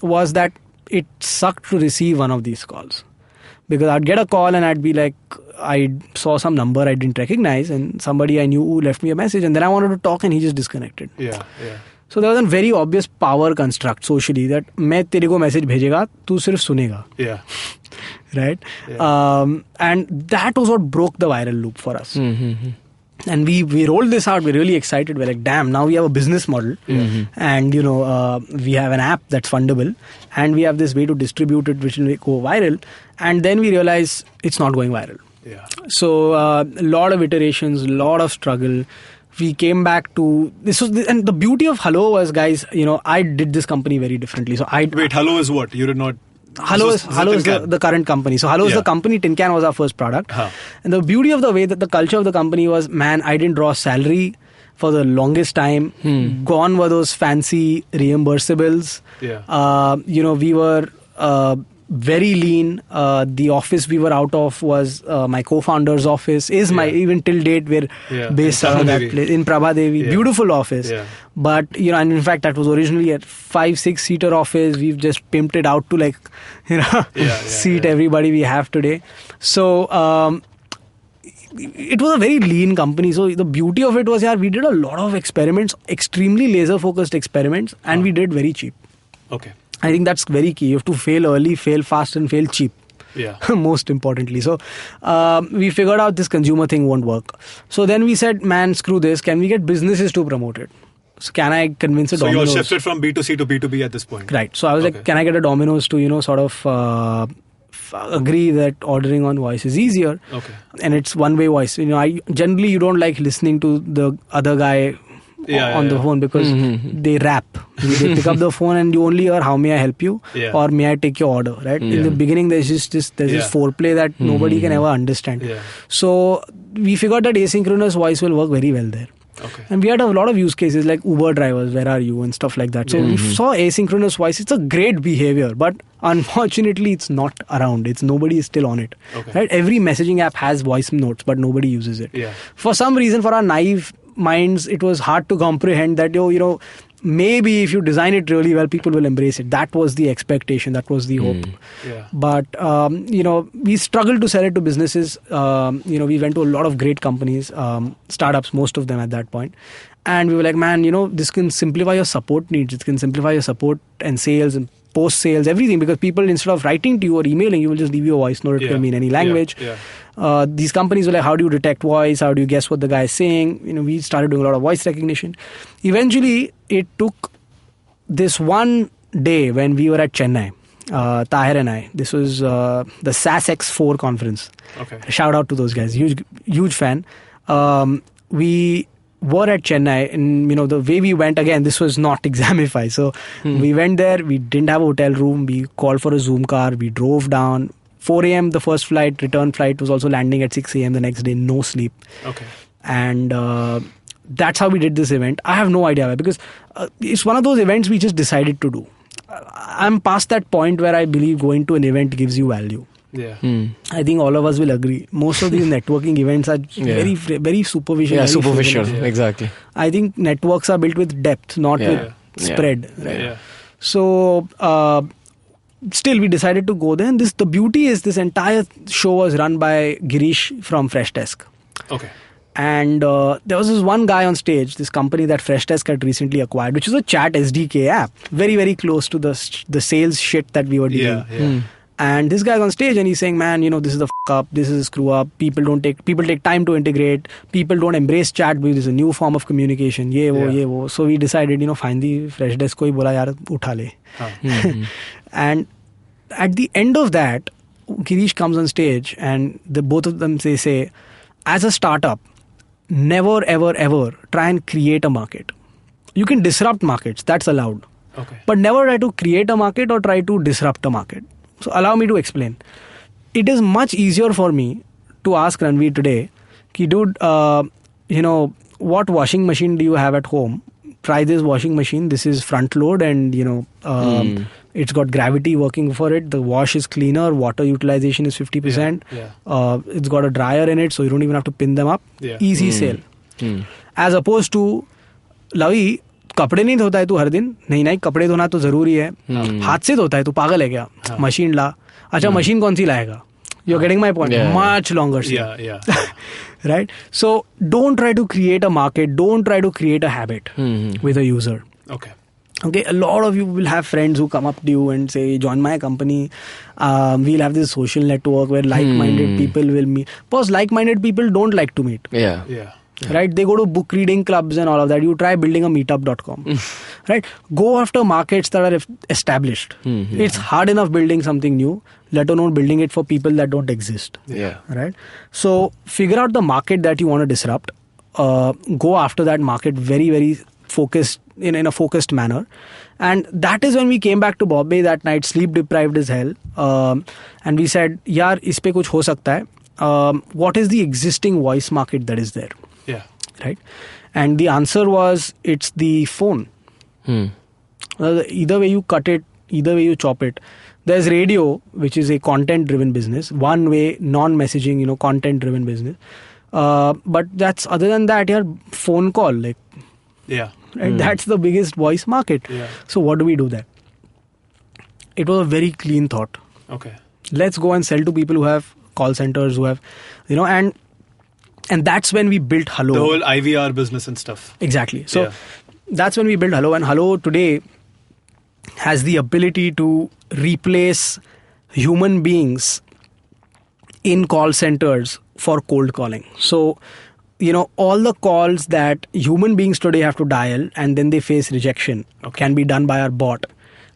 was that it sucked to receive one of these calls. Because I'd get a call and I'd be like, I saw some number I didn't recognize, and somebody I knew left me a message, and then I wanted to talk and he just disconnected. Yeah. So there was a very obvious power construct socially that मैं तेरे को message भेजेगा, तू सिर्फ सुनेगा. Yeah. Right? Yeah. And that was what broke the viral loop for us. And we rolled this out. We're really excited. We're like, damn, now we have a business model. And, we have an app that's fundable. And we have this way to distribute it, which will go viral. And then we realized it's not going viral. Yeah. So a lot of iterations, a lot of struggle. We came back to this was and the beauty of Hullo was, guys, I did this company very differently. So Wait, Hullo is what? You did not. Hullo is the current company. So Hullo is the company. Tin Can was our first product. And the beauty of the way that the culture of the company was, man, I didn't draw salary for the longest time. Gone were those fancy reimbursables. We were very lean. The office we were out of was my co-founder's office. Even till date we're based out of that place in Prabhadevi. Beautiful office. But and in fact that was originally a 5-6 seater office. We've just pimped it out to seat everybody we have today. So it was a very lean company. So the beauty of it was, we did a lot of experiments, extremely laser focused experiments, and we did very cheap. Okay. I think that's very key. You have to fail early, fail fast, and fail cheap. Yeah. Most importantly. So we figured out this consumer thing won't work. So then we said, man, screw this. Can we get businesses to promote it? So can I convince a Domino's? So you shifted from B2C to B2B at this point. Right. So I was like, can I get a Domino's to, sort of agree that ordering on voice is easier? Okay. And it's one-way voice. You don't like listening to the other guy on the phone because they rap. They pick up the phone and you only hear, how may I help you? Or may I take your order? Right? In the beginning, there's this foreplay that nobody can ever understand. So we figured that asynchronous voice will work very well there. Okay. And we had a lot of use cases like Uber drivers, where are you, and stuff like that. So we saw asynchronous voice. It's a great behavior, but unfortunately it's not around. Nobody is still on it. Okay. Right? Every messaging app has voice notes, but nobody uses it. Yeah. For some reason, for our naive minds, it was hard to comprehend that maybe if you design it really well, people will embrace it. That was the expectation. That was the hope. Yeah. But we struggled to sell it to businesses. We went to a lot of great companies, startups, most of them at that point. And we were like, man, this can simplify your support needs. It can simplify your support and sales and post-sales, everything, because people, instead of writing to you or emailing, you will just leave you a voice note. It can be in any language. These companies were like, how do you detect voice? How do you guess what the guy is saying? We started doing a lot of voice recognition. Eventually, it took this one day when we were at Chennai, Tahir and I. This was the SAS X4 conference. Okay. Shout out to those guys. Huge fan. We were at Chennai, and the way we went, again, this was not Examify. So we went there, we didn't have a hotel room, we called for a Zoom car, we drove down. 4 a.m. the first flight, return flight was also landing at 6 a.m. the next day, no sleep. Okay. And that's how we did this event. I have no idea why, because it's one of those events we just decided to do. I'm past that point where I believe going to an event gives you value. Yeah. I think all of us will agree. Most of these networking events are very, very superficial. Yeah, superficial. Exactly. I think networks are built with depth, not with spread. Right? Yeah. So still, we decided to go there. And the beauty is, this entire show was run by Girish from Freshdesk. Okay. And there was this one guy on stage, this company that Freshdesk had recently acquired, which is a chat SDK app, very, very close to the sales shit that we were doing. Yeah. And this guy's on stage and he's saying, man, this is the up, this is a screw up. People take time to integrate. People don't embrace chat because it's a new form of communication. Ye wo. So we decided, find the Freshdesk ko hi bola yaar utha le. And at the end of that, Girish comes on stage and both of them say, as a startup, never ever ever try and create a market. You can disrupt markets, that's allowed. Okay. But never try to create a market or try to disrupt a market. So allow me to explain. It is much easier for me to ask Ranveer today, dude, what washing machine do you have at home? Try this washing machine. This is front load and, it's got gravity working for it. The wash is cleaner. Water utilization is 50%. It's got a dryer in it, so you don't even have to pin them up. Easy sale. As opposed to, Lavi, कपड़े नहीं धोता है तू हर दिन? नहीं कपड़े धोना तो जरूरी है. हाथ से धोता है तू, पागल है क्या? मशीन ला. अच्छा, मशीन कौन सी लाएगा? You're getting my point. Much longer. Right? So don't try to create a market. Don't try to create a habit with a user. Okay. A lot of you will have friends who come up to you and say, join my company. We'll have this social network where like-minded people will meet. Because like-minded people don't like to meet. Yeah. right? They go to book reading clubs and all of that. You try building a meetup.com, right? Go after markets that are established. It's hard enough building something new, let alone building it for people that don't exist. Right? So figure out the market that you want to disrupt. Go after that market very, very focused, in a focused manner. And that is when we came back to Bombay that night, sleep deprived as hell. And we said, yaar, is pe kuch ho sakta hai. What is the existing voice market that is there? Yeah. Right? And the answer was, it's the phone. Either way you cut it, either way you chop it. There's radio, which is a content-driven business. One way, non-messaging, content-driven business. But that's, other than that, your phone call, like, right? That's the biggest voice market. So what do we do there? It was a very clean thought. Okay. Let's go and sell to people who have call centers, who have, and that's when we built Hullo. The whole IVR business and stuff. Exactly. So that's when we built Hullo, and Hullo today has the ability to replace human beings in call centers for cold calling. So, all the calls that human beings today have to dial and then they face rejection can be done by our bot.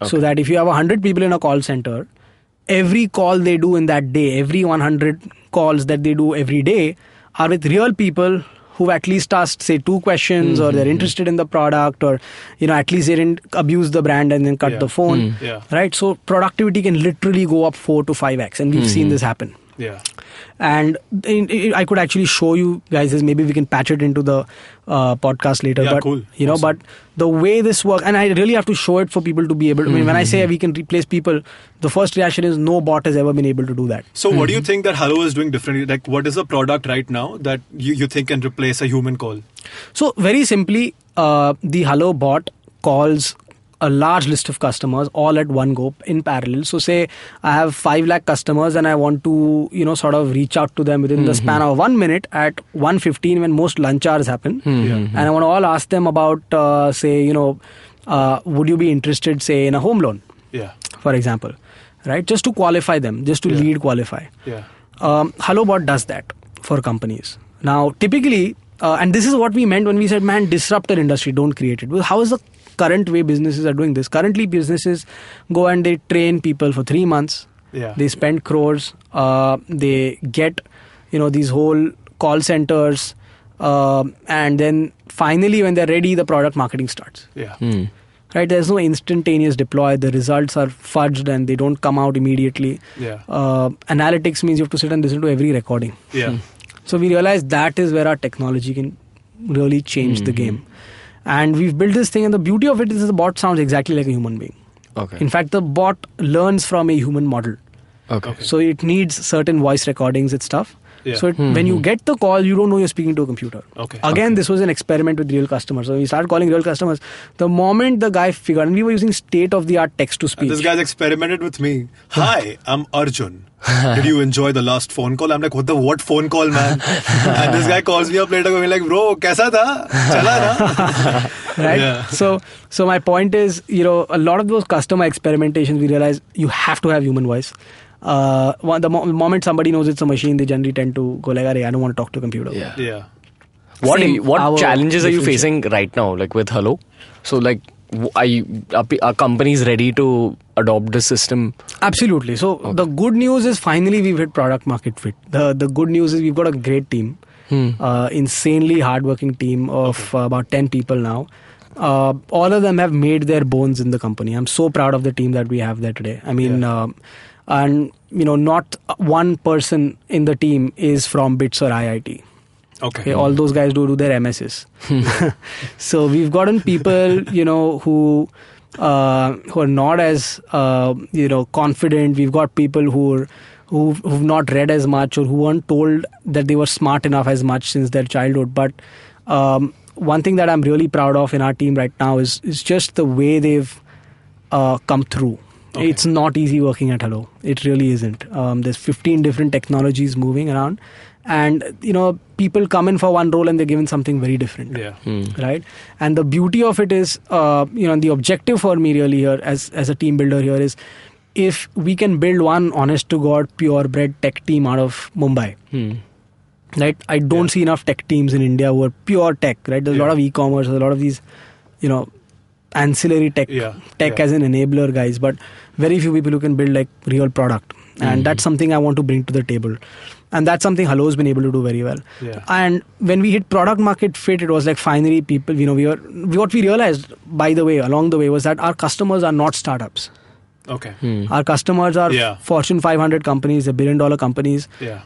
So that if you have 100 people in a call center, every call they do in that day, every 100 calls that they do every day are with real people who've at least asked, say, 2 questions, or they're interested in the product, or, at least they didn't abuse the brand and then cut the phone. Right? So productivity can literally go up 4 to 5x, and we've seen this happen. And I could actually show you guys this. Maybe we can patch it into the podcast later. But cool. Awesome. But the way this works, and I really have to show it for people to be able to, I mean, when I say we can replace people, the first reaction is no bot has ever been able to do that. So what do you think that Hullo is doing differently? Like, what is the product right now that you think can replace a human call? So very simply, the Hullo bot calls a large list of customers all at one go in parallel. So say I have 5 lakh customers and I want to, sort of reach out to them within the span of 1 minute at 1:15 when most lunch hours happen. And I want to all ask them about, would you be interested, say, in a home loan? For example, right? Just to qualify them, just to lead qualify. Hullo bot does that for companies. Now, typically, and this is what we meant when we said, man, disrupt the industry, don't create it. Well, how is the current way businesses are doing this? Currently, businesses go and they train people for 3 months. They spend crores. They get, these whole call centers. And then finally, when they're ready, the product marketing starts. Right? There's no instantaneous deploy. The results are fudged and they don't come out immediately. Analytics means you have to sit and listen to every recording. So we realized that is where our technology can really change the game. And we've built this thing, and the beauty of it is the bot sounds exactly like a human being. In fact, the bot learns from a human model. So it needs certain voice recordings and stuff. So when you get the call, you don't know you're speaking to a computer. Again, this was an experiment with real customers. So we started calling real customers. The moment the guy figured, and we were using state-of-the-art text-to-speech. This guy's experimented with me. Hi, I'm Arjun. Did you enjoy the last phone call? I'm like, what phone call, man? And this guy calls me up later going like, bro, kaisa tha? Chala na? Right? So my point is, a lot of those customer experimentations, we realize you have to have human voice. The moment somebody knows it's a machine, they generally tend to go like, I don't want to talk to a computer. What challenges are you facing right now, like with Hullo? So like, are companies ready to adopt this system? Absolutely. So the good news is finally we've hit product market fit. The good news is we've got a great team, insanely hardworking team of about 10 people now. All of them have made their bones in the company. I'm so proud of the team that we have there today. I mean, and not one person in the team is from BITS or IIT. All those guys do their MSs. So we've gotten people, who are not as, confident. We've got people who've not read as much, or who weren't told that they were smart enough as much since their childhood. But one thing that I'm really proud of in our team right now is just the way they've come through. It's not easy working at Hullo. It really isn't. There's 15 different technologies moving around. And, people come in for one role and they're given something very different. Right? And the beauty of it is, the objective for me really here as a team builder here is, if we can build one honest to God, purebred tech team out of Mumbai, right? I don't see enough tech teams in India who are pure tech, right? There's a lot of e-commerce, there's a lot of these, ancillary tech as an enabler guys, but very few people who can build like real product. And that's something I want to bring to the table. And that's something Hullo.Inc. been able to do very well. Yeah. And when we hit product market fit, it was like finally people, what we realized, by the way, along the way, was that our customers are not startups. Okay. Our customers are Fortune 500 companies, $1 billion companies. Yeah.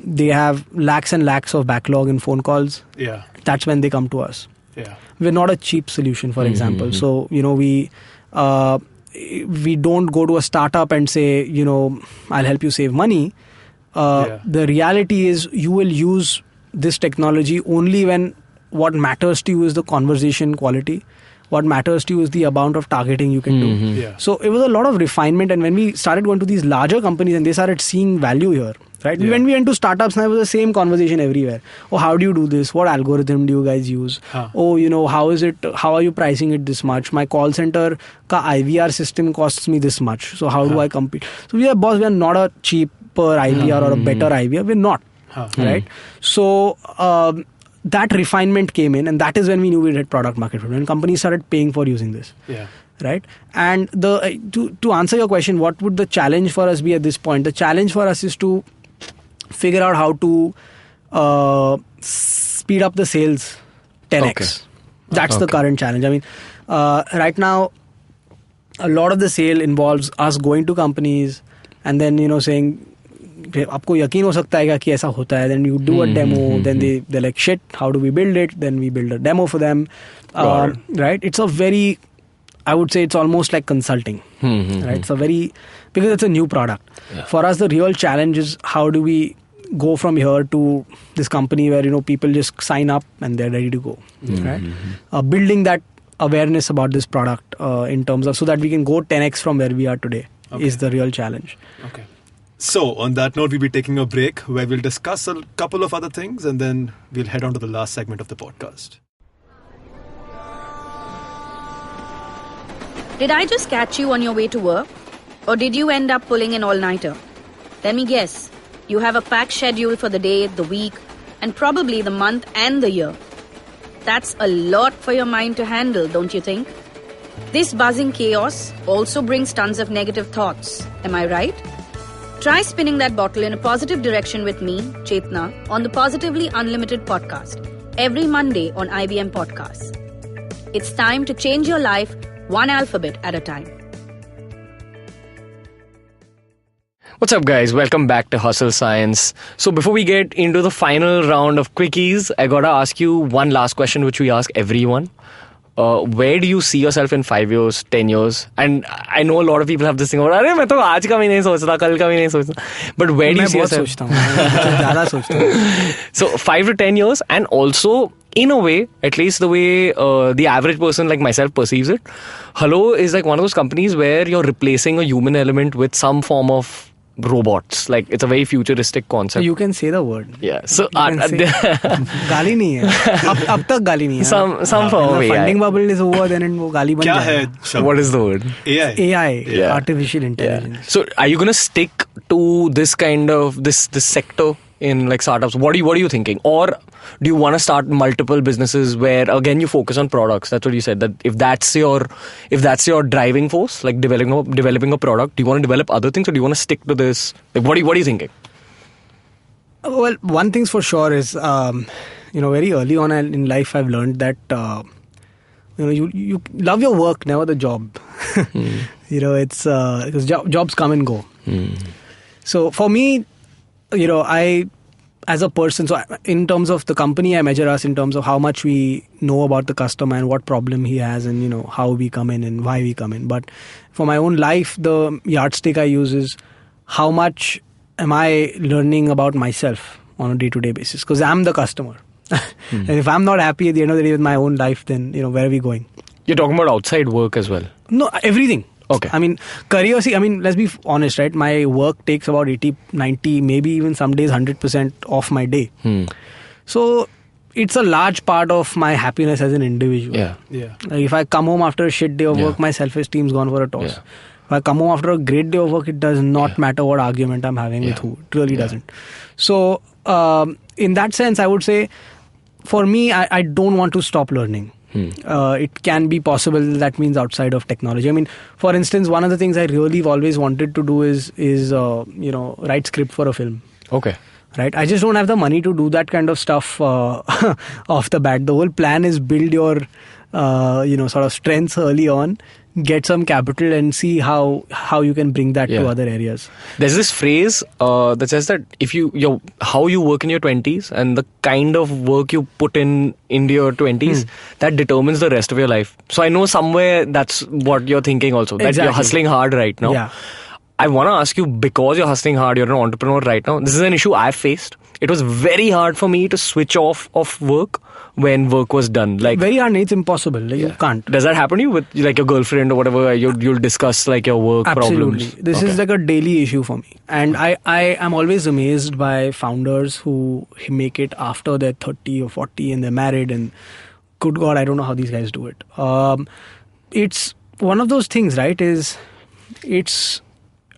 They have lakhs and lakhs of backlog in phone calls. Yeah. That's when they come to us. Yeah. We're not a cheap solution, for example. So, we don't go to a startup and say, I'll help you save money. The reality is you will use this technology only when what matters to you is the conversation quality. What matters to you is the amount of targeting you can do. Yeah. So it was a lot of refinement. And when we started going to these larger companies and they started seeing value here, right? Yeah. When we went to startups, now it was the same conversation everywhere. Oh, how do you do this? What algorithm do you guys use? Oh, how is it? How are you pricing it this much? My call center ka IVR system costs me this much. So how do I compete? So we are not a cheaper IVR or a better IVR. We're not, right? So that refinement came in, and that is when we knew we had product market fit. When companies started paying for using this. Yeah. Right? And to answer your question, what would the challenge for us be at this point? The challenge for us is to figure out how to speed up the sales 10x. Okay. That's the current challenge. I mean, right now, a lot of the sale involves us going to companies and then, saying, आपको यकीन हो सकता है कि ऐसा होता है, then you do a demo, then they're like, shit, how do we build it? Then we build a demo for them. Right? It's a very, I would say it's almost like consulting. Right? It's a very, because it's a new product. Yeah. For us, the real challenge is how do we go from here to this company where, people just sign up and they're ready to go. Right? Building that awareness about this product in terms of, so that we can go 10x from where we are today is the real challenge. Okay. So, on that note, we'll be taking a break where we'll discuss a couple of other things and then we'll head on to the last segment of the podcast. Did I just catch you on your way to work? Or did you end up pulling an all-nighter? Let me guess. You have a packed schedule for the day, the week, and probably the month and the year. That's a lot for your mind to handle, don't you think? This buzzing chaos also brings tons of negative thoughts. Am I right? Try spinning that bottle in a positive direction with me, Chetna, on the Positively Unlimited podcast, every Monday on IBM Podcasts. It's time to change your life one alphabet at a time. What's up, guys? Welcome back to Hustle Science. So before we get into the final round of quickies, I gotta ask you one last question which we ask everyone. Where do you see yourself in 5 years, 10 years? And I know a lot of people have this thing about, "Arey, मैं तो आज का भी नहीं सोचता, कल का भी नहीं सोचता." But where do you see yourself? ज़्यादा सोचता हूँ. So 5 to 10 years, and also in a way, at least the way the average person like myself perceives it, Hullo is like one of those companies where you're replacing a human element with some form of robots. Like, it's a very futuristic concept. You can say the word. Yeah. So गाली नहीं है. अब तक गाली नहीं है. Some form of AI. Funding bubble is over, then वो गाली बन जाए. What is the word? AI. Yeah. Artificial intelligence. Yeah. So are you gonna stick to this kind of this sector in like startups? What are you thinking? Or do you want to start multiple businesses where again you focus on products? That's what you said, that if that's your driving force, like developing a product, do you want to develop other things or do you want to stick to this? Like, what are you thinking? Well, one thing's for sure is very early on in life I've learned that you love your work, never the job. It's because jobs come and go. So for me, I, as a person, so in terms of the company, I measure us in terms of how much we know about the customer and what problem he has and, how we come in and why we come in. But for my own life, the yardstick I use is how much am I learning about myself on a day-to-day basis? Because I'm the customer. And if I'm not happy at the end of the day with my own life, then, where are we going? You're talking about outside work as well? No, everything. Okay. I mean, career, let's be honest, right? My work takes about 80, 90, maybe even some days 100% of my day. So it's a large part of my happiness as an individual. Yeah. Like if I come home after a shit day of work, my self-esteem's gone for a toss. If I come home after a great day of work, it does not matter what argument I'm having with who. It really doesn't. So in that sense, I would say, for me, I don't want to stop learning. It can be possible. That means outside of technology. I mean, for instance, one of the things I really always wanted to do is write script for a film. Okay. Right. I just don't have the money to do that kind of stuff off the bat. The whole plan is build your sort of strengths early on, get some capital, and see how you can bring that to other areas. There's this phrase that says that if how you work in your 20s and the kind of work you put in your 20s, that determines the rest of your life. So I know somewhere that's what you're thinking also, that you're hustling hard right now. Yeah. I want to ask you, because you're hustling hard, you're an entrepreneur right now, this is an issue I've faced. It was very hard for me to switch off of work when work was done. Like, very hard, it's impossible. You can't. Does that happen to you with like your girlfriend or whatever? You'll discuss like your work Absolutely. problems? This is like a daily issue for me. And I am always amazed by founders who make it after they're 30 or 40 and they're married, and good God, I don't know how these guys do it. It's one of those things, right? It's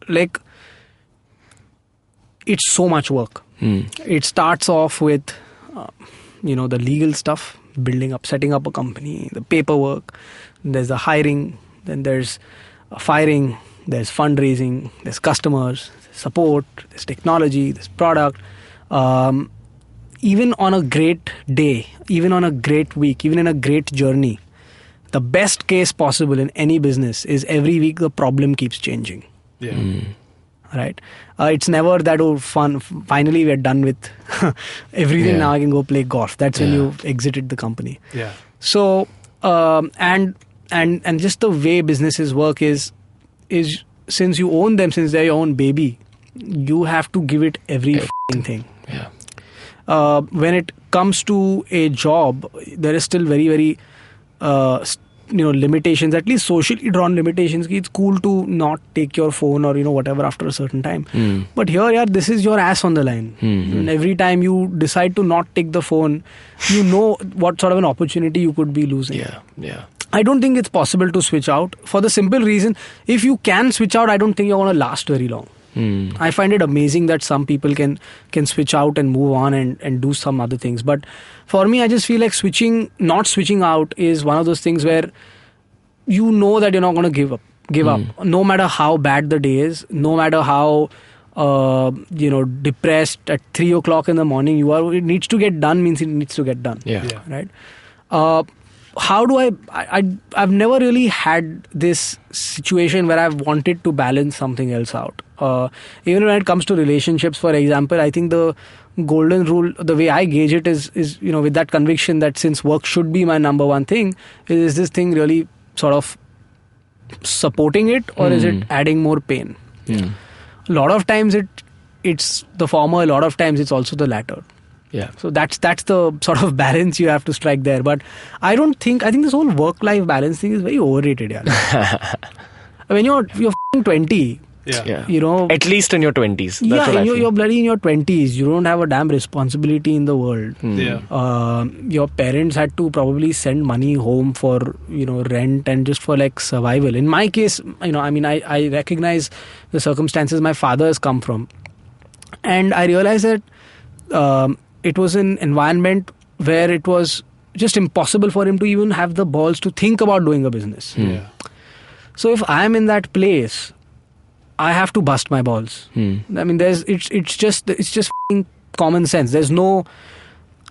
like, it's so much work. It starts off with the legal stuff, setting up a company, the paperwork, there's the hiring, then there's firing, there's fundraising, there's customers, there's support, there's technology, there's product. Even on a great day, even on a great week, even in a great journey, the best case possible in any business is every week the problem keeps changing. Right? It's never that, fun, finally we're done with everything, now I can go play golf. That's when you exited the company. Yeah. So, and just the way businesses work is since you own them, since they're your own baby, you have to give it every thing. Yeah. When it comes to a job, there is still very, very limitations, at least socially drawn limitations. It's cool to not take your phone or whatever after a certain time. But here, this is your ass on the line. And every time you decide to not take the phone, you know what sort of an opportunity you could be losing. Yeah. I don't think it's possible to switch out, for the simple reason, if you can switch out, I don't think you're going to last very long. I find it amazing that some people can switch out and move on and do some other things. But for me, I just feel like not switching out is one of those things where you know that you're not going to give up. No matter how bad the day is, no matter how depressed at 3 o'clock in the morning you are, it needs to get done means it needs to get done. Right? How do I've never really had this situation where I've wanted to balance something else out. Even when it comes to relationships, for example, I think the golden rule, the way I gauge it is with that conviction that since work should be my number one thing, is this thing really sort of supporting it, or is it adding more pain? A lot of times it's the former, a lot of times it's also the latter. Yeah. So that's the sort of balance you have to strike there. But I think this whole work-life balance thing is very overrated. Yeah. When you're 20, at least in your 20s. That's you're bloody in your 20s. You don't have a damn responsibility in the world. Your parents had to probably send money home for rent and just for like survival. In my case, I recognize the circumstances my father has come from, and I realized that it was an environment where it was just impossible for him to even have the balls to think about doing a business. So if I am in that place, I have to bust my balls. I mean, it's just common sense. There's no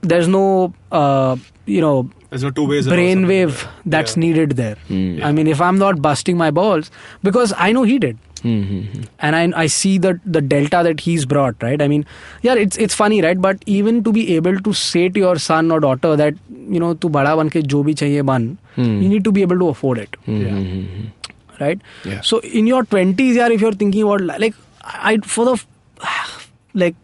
there's no two ways brainwave that's needed there. I mean, if I'm not busting my balls, because I know he did. And I see the delta that he's brought, right? I mean, it's funny, right? But even to be able to say to your son or daughter that, tu bada ban ke jo bhi chahiye ban, you need to be able to afford it. Right? Yeah. So in your 20s, if you're thinking about, for the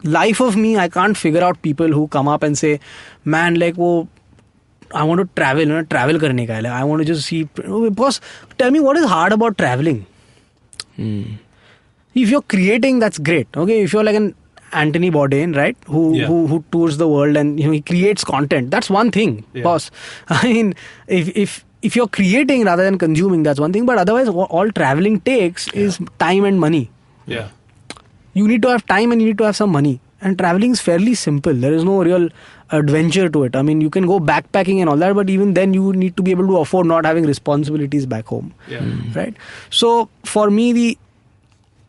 life of me, I can't figure out people who come up and say, man, I want to travel, travel karne ka hai. I want to just see, boss, tell me what is hard about traveling. If you're creating, that's great. Okay, if you're like an Anthony Bourdain, right, who tours the world and he creates content, that's one thing, boss. I mean, if if you're creating rather than consuming, that's one thing. But otherwise, all traveling takes is time and money. Yeah. You need to have time and you need to have some money. And traveling is fairly simple. There is no real adventure to it. I mean, you can go backpacking and all that, but even then you need to be able to afford not having responsibilities back home. Yeah. Right? So for me,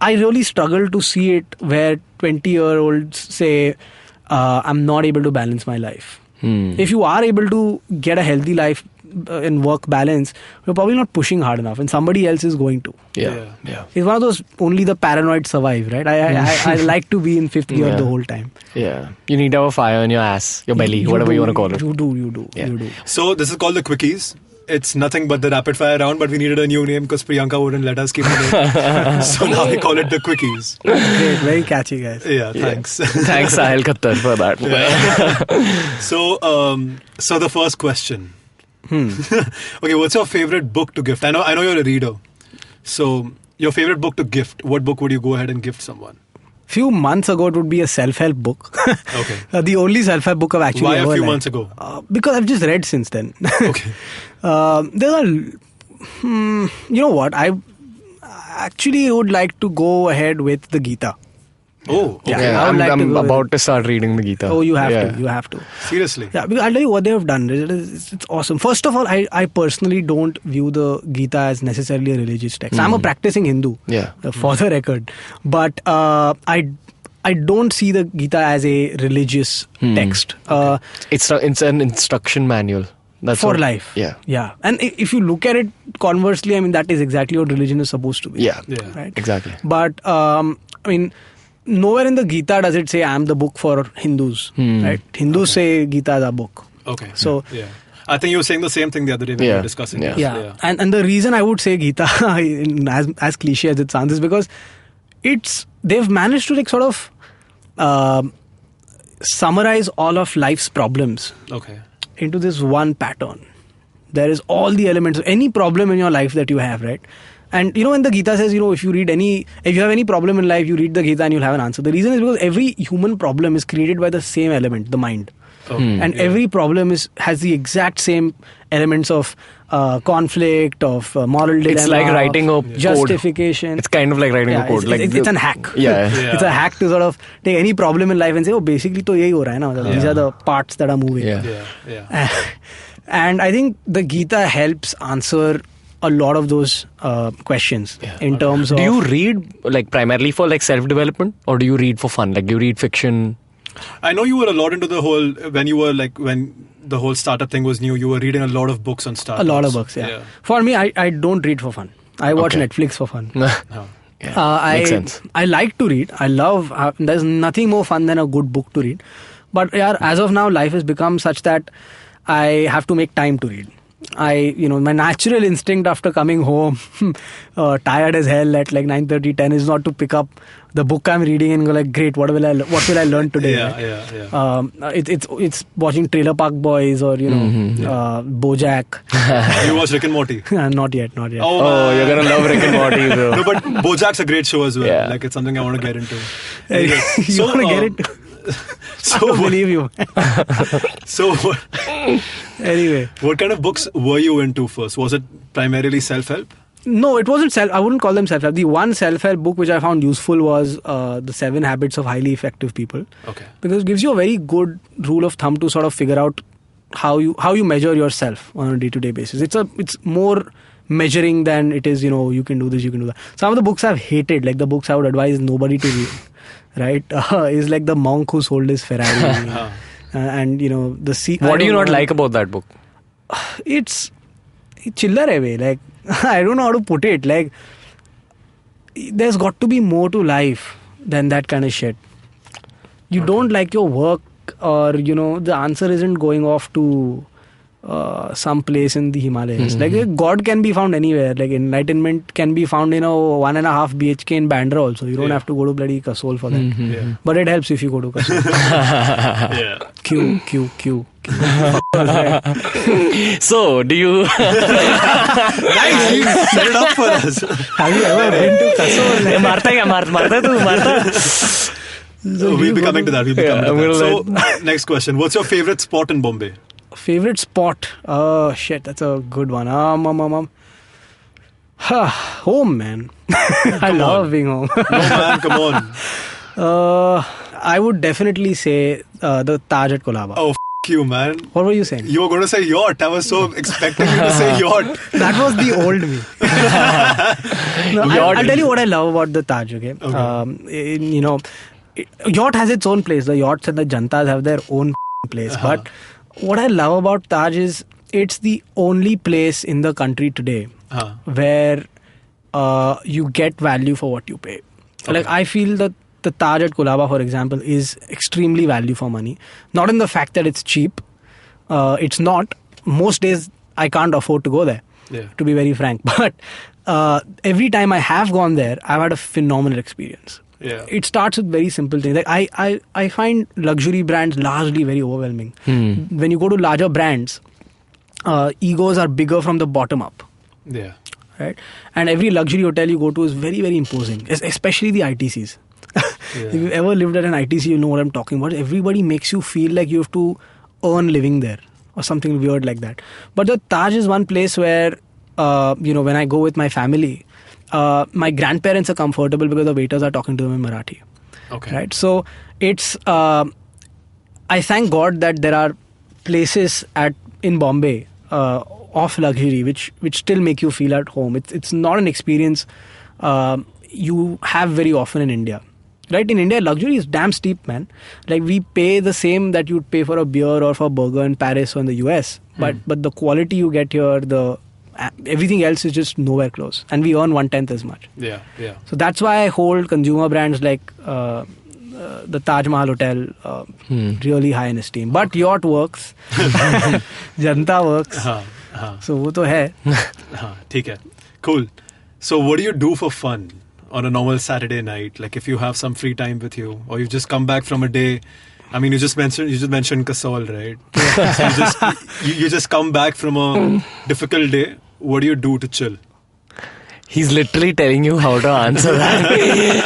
I really struggle to see it where 20-year-olds say, I'm not able to balance my life. If you are able to get a healthy life and work balance, you're probably not pushing hard enough, and somebody else is going to. Yeah. It's one of those only the paranoid survive, right? I like to be in fifth gear the whole time. Yeah. You need to have a fire in your ass, your belly, whatever you want to call it. You do. So this is called the Quickies. It's nothing but the rapid fire round, but we needed a new name because Priyanka wouldn't let us keep it in. So now we call it the Quickies. Great, very catchy, guys. Yeah, thanks. Thanks, Sahil Khattar, for that. So the first question. Okay, what's your favorite book to gift? I know you're a reader. So your favorite book to gift, what book would you go ahead and gift someone? Few months ago, it would be a self-help book. Okay. The only self-help book I've actually Why ever a few liked. months ago? Because I've just read since then. Okay. There are, you know what? I actually would like to go ahead with the Gita. Oh, okay. Yeah, I would like to I'm go about to start reading the Gita. Oh, you have to. You have to. Seriously? Yeah, because I'll tell you what they have done. It's awesome. First of all, I personally don't view the Gita as necessarily a religious text. I'm a practicing Hindu, for the record. But I don't see the Gita as a religious text. It's an instruction manual. That's for what, life. Yeah. And if you look at it conversely, I mean, that is exactly what religion is supposed to be. Yeah. Right? Exactly. But, I mean, nowhere in the Gita does it say I'm the book for Hindus. Right? Hindus say Gita is a book. Okay. So, I think you were saying the same thing the other day when we were discussing this. Yeah. And the reason I would say Gita, as cliche as it sounds, is because they've managed to like sort of summarize all of life's problems into this one pattern. There is all the elements of any problem in your life that you have, right? And you know, when the Gita says, you know, if you have any problem in life, you read the Gita and you'll have an answer. The reason is because every human problem is created by the same element, the mind. And every problem has the exact same elements of conflict, of moral dilemma. It's like writing a justification. Code. It's kind of like writing a code. It's an hack. Yeah. It's a hack to sort of take any problem in life and say, oh, basically to yahi ho raha hai na. These are the parts that are moving. And I think the Gita helps answer a lot of those questions in terms of... Do you read like primarily for like self-development, or do you read for fun? Like, do you read fiction? I know you were a lot into the whole, when the whole startup thing was new, you were reading a lot of books on startups. A lot of books, yeah. For me, I don't read for fun. I watch Netflix for fun. Makes sense. I like to read. I love... there's nothing more fun than a good book to read. But as of now, life has become such that I have to make time to read. My natural instinct after coming home, tired as hell at like 9:30, 10 is not to pick up the book I'm reading and go like, great, what will I learn today? It's watching Trailer Park Boys or BoJack. You watch Rick and Morty? Not yet. Oh, you're gonna love Rick and Morty, bro. No, but BoJack's a great show as well. Yeah. Like, it's something I want to get into. Anyway, you want to get into? I don't believe you. Anyway, what kind of books were you into first? Was it primarily self-help? No, it wasn't I wouldn't call them self-help. The one self-help book which I found useful was The 7 Habits of Highly Effective People. Okay. Because it gives you a very good rule of thumb to sort of figure out how you measure yourself on a day-to-day basis. It's more measuring than it is, you can do this, you can do that. Some of the books I've hated, like the books I would advise nobody to read. Right, is like the monk who sold his Ferrari, and the sea. What do you not like about that book? It's chiller away. Like, I don't know how to put it. Like, there's got to be more to life than that kind of shit. You don't like your work, or the answer isn't going off to some place in the Himalayas. Like, God can be found anywhere. Like, enlightenment can be found in a 1.5 BHK in Bandra also. You don't have to go to bloody Kasol for that. But it helps if you go to Kasol. Q. So, do you... Nice, you set it up for us. Have you ever been to Kasol? Marta. So we'll be coming to that. So, next question. What's your favorite spot in Bombay? Favorite spot? Oh shit, that's a good one. Home, man. I love being home. No, man, come on. I would definitely say the Taj at Colaba. Oh, you, man. What were you saying? You were going to say yacht. I was so expecting you to say yacht. That was the old me. No, I'll tell you what I love about the Taj, okay? Yacht has its own place. The yachts and the jantas have their own place. But what I love about Taj is it's the only place in the country today where you get value for what you pay. Okay. Like, I feel that the Taj at Colaba, for example, is extremely value for money. Not in the fact that it's cheap. It's not. Most days, I can't afford to go there, to be very frank. But every time I have gone there, I've had a phenomenal experience. Yeah. It starts with very simple things. Like I find luxury brands largely very overwhelming. When you go to larger brands, egos are bigger from the bottom up. Yeah. Right? And every luxury hotel you go to is very, very imposing, especially the ITCs. If you've ever lived at an ITC, you know what I'm talking about. Everybody makes you feel like you have to earn living there or something weird like that. But the Taj is one place where, when I go with my family, my grandparents are comfortable because the waiters are talking to them in Marathi. Okay. Right? So it's, I thank God that there are places in Bombay of luxury which still make you feel at home. It's not an experience you have very often in India. Right? In India, luxury is damn steep, man. Like, we pay the same that you'd pay for a beer or for a burger in Paris or in the US. But the quality you get here, everything else is just nowhere close. And we earn 1/10 as much. Yeah. So that's why I hold consumer brands like the Taj Mahal Hotel really high in esteem. But yacht works. Janta works. So wo to hai. ठीक है. Cool. So what do you do for fun on a normal Saturday night? Like, if you have some free time with you, or you've just come back from a day. I mean, you just mentioned Kasol, right? So you just come back from a difficult day. What do you do to chill? He's literally telling you how to answer that. I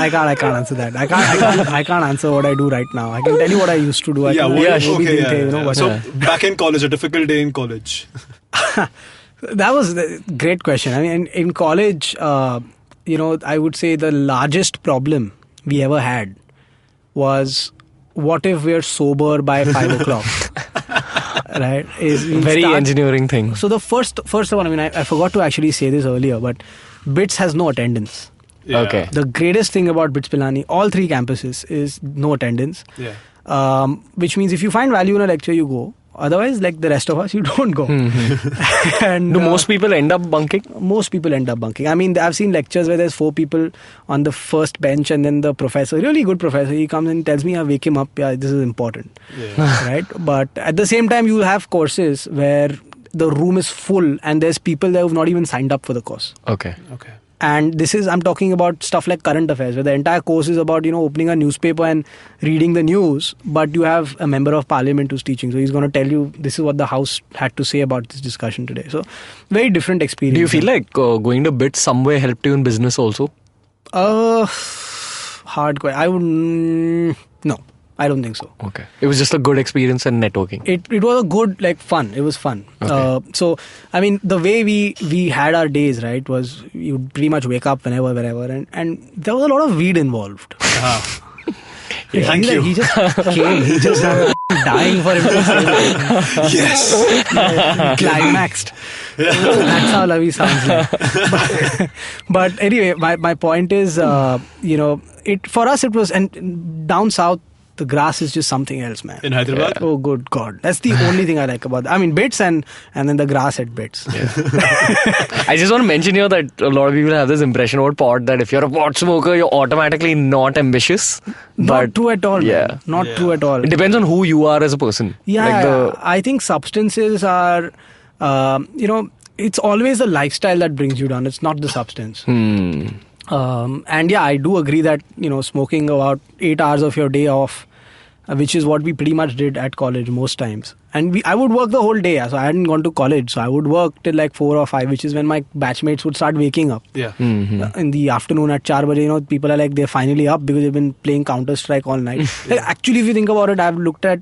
can't answer that. I can't answer what I do right now. I can tell you what I used to do. So back in college, a difficult day in college. That was a great question. I mean, in college, I would say the largest problem we ever had was, what if we're sober by 5 o'clock? Right? Engineering thing. So the first one, I mean, I forgot to actually say this earlier, but BITS has no attendance. Yeah. Okay. The greatest thing about BITS Pilani, all 3 campuses, is no attendance. Yeah. Which means if you find value in a lecture, you go. Otherwise, like the rest of us, you don't go. And do most people end up bunking? Most people end up bunking. I mean, I've seen lectures where there's 4 people on the first bench, and then the professor, really good professor, he comes and tells me, I wake him up, this is important. Yeah. Right? But at the same time, you'll have courses where the room is full and there's people that have not even signed up for the course. Okay. And I'm talking about stuff like current affairs, where the entire course is about, opening a newspaper and reading the news, but you have a member of parliament who's teaching. So he's going to tell you, this is what the House had to say about this discussion today. So very different experience. Do you feel like going to BITS some way helped you in business also? Hard question. No. I don't think so. Okay. It was just a good experience and networking. It was a good, fun. It was fun. Okay. So, I mean, the way we had our days, right, was you'd pretty much wake up whenever, and there was a lot of weed involved. Thank you. He just came. He just dying for him to say that. Yes. Climaxed. That's how Lavi sounds like. But anyway, my point is, for us it was, and down south, the grass is just something else, man. In Hyderabad? Yeah. Oh, good God. That's the only thing I like about it. I mean, BITS and then the grass at BITS. Yeah. I just want to mention here that a lot of people have this impression about pot, that if you're a pot smoker, you're automatically not ambitious. Not true at all, man. Yeah. Not true at all. It depends on who you are as a person. Yeah, I think substances are, it's always the lifestyle that brings you down. It's not the substance. And yeah, I do agree that, smoking about 8 hours of your day off, which is what we pretty much did at college most times. And I would work the whole day. So I hadn't gone to college. So I would work till 4 or 5, which is when my batchmates would start waking up. Yeah. In the afternoon at 4 baje, people are they're finally up because they've been playing Counter-Strike all night. Actually, if you think about it, I've looked at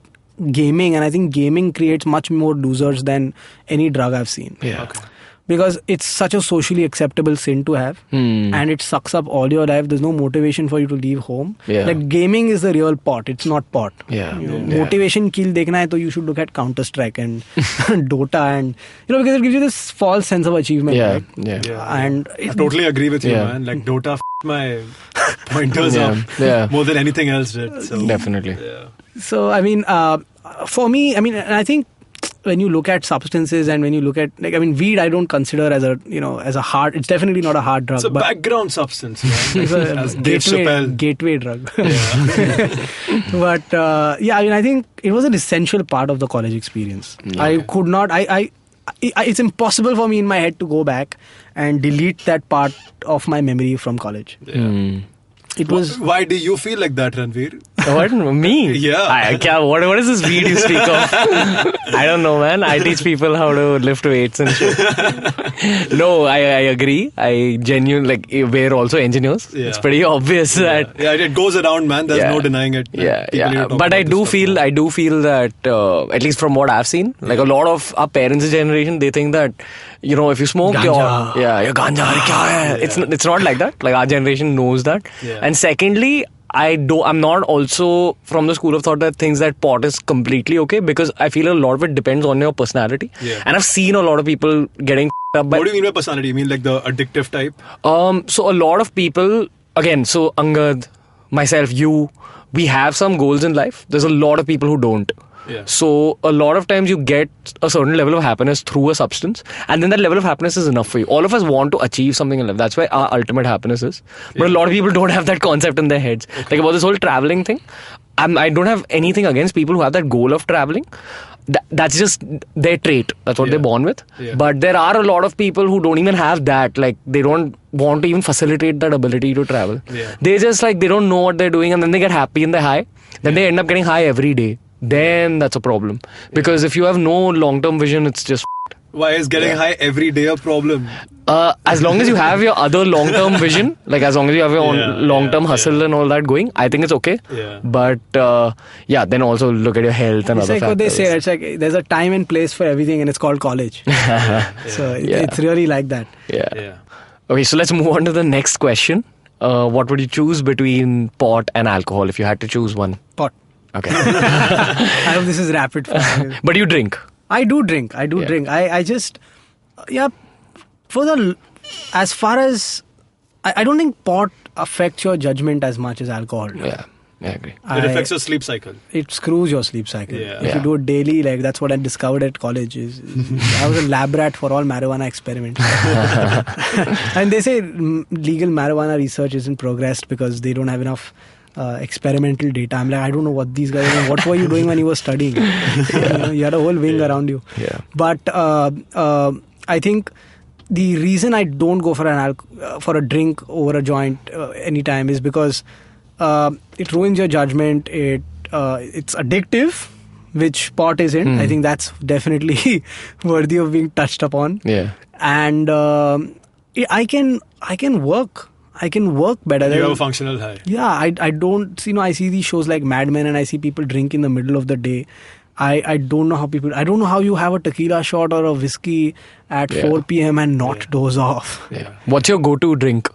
gaming, and I think gaming creates much more losers than any drug I've seen. Yeah. Okay. Because it's such a socially acceptable sin to have, and it sucks up all your life. There's no motivation for you to leave home. Yeah. Like gaming is the real pot. It's not pot. Yeah. Motivation kill dekhna hai, to you should look at Counter-Strike and Dota, and because it gives you this false sense of achievement. Yeah. Right? Yeah. And I totally agree with you, man. Like Dota my pointers up more than anything else did. So. Definitely. Yeah. So I mean, for me, I mean, and I think when you look at substances and when you look at weed, I don't consider as a hard. It's definitely not a hard drug. It's a background substance, man. As Dave Chappelle. Gateway drug. But I think it was an essential part of the college experience. Okay. I could not. It's impossible for me in my head to go back and delete that part of my memory from college. Yeah. It was. Why do you feel like that, Ranveer? What? Me? Yeah. What is this weed you speak of? I don't know, man. I teach people how to lift weights and shit. No, I agree. I genuinely, we're also engineers. Yeah. It's pretty obvious that... Yeah, it goes around, man. There's no denying it. Yeah. But I do feel that, at least from what I've seen, like a lot of our parents' generation, they think that, if you smoke, ganja. you're ganja. Yeah. It's not like that. Like our generation knows that. Yeah. And secondly, I'm not also from the school of thought that thinks that pot is completely okay, because I feel a lot of it depends on your personality. Yeah. And I've seen a lot of people getting up by... What do you mean by personality? You mean like the addictive type? So a lot of people, again, so Angad, myself, you, we have some goals in life. There's a lot of people who don't. Yeah. So a lot of times you get a certain level of happiness through a substance, and then that level of happiness is enough for you. All of us want to achieve something in life. That's why our ultimate happiness is. But a lot of people don't have that concept in their heads. Okay. Like about this whole traveling thing, I don't have anything against people who have that goal of traveling. That's just their trait. That's what they're born with. Yeah. But there are a lot of people who don't even have that. Like they don't want to even facilitate that ability to travel. Yeah. They just they don't know what they're doing, and then they get happy and they're high. Then they end up getting high every day. Then that's a problem. Because if you have no long-term vision, it's just... Why is getting high every day a problem? As long as you have your other long-term vision, like as long as you have your own long-term hustle and all that going, I think it's okay. Yeah. But then also look at your health and it's other like factors. What they say, it's like there's a time and place for everything, and it's called college. So it's really like that. Yeah. Okay, so let's move on to the next question. What would you choose between pot and alcohol if you had to choose one? Pot. Okay. I hope this is rapid fire. But you drink? I do drink. I just, as far as, I don't think pot affects your judgment as much as alcohol. Yeah, I agree. It affects your sleep cycle. It screws your sleep cycle. Yeah. If you do it daily, that's what I discovered at college. I was a lab rat for all marijuana experiments. And they say legal marijuana research isn't progressed because they don't have enough experimental data. I'm like, I don't know what these guys are. What were you doing when you were studying? You had a whole wing around you. Yeah. But I think the reason I don't go for a drink over a joint anytime is because it ruins your judgment. It's addictive, which pot isn't. I think that's definitely worthy of being touched upon. Yeah. And I can work. I can work better. You have a functional high. Yeah, I don't, I see these shows like Mad Men and I see people drink in the middle of the day. I don't know how you have a tequila shot or a whiskey at 4 p.m. and not doze off. Yeah. What's your go-to drink?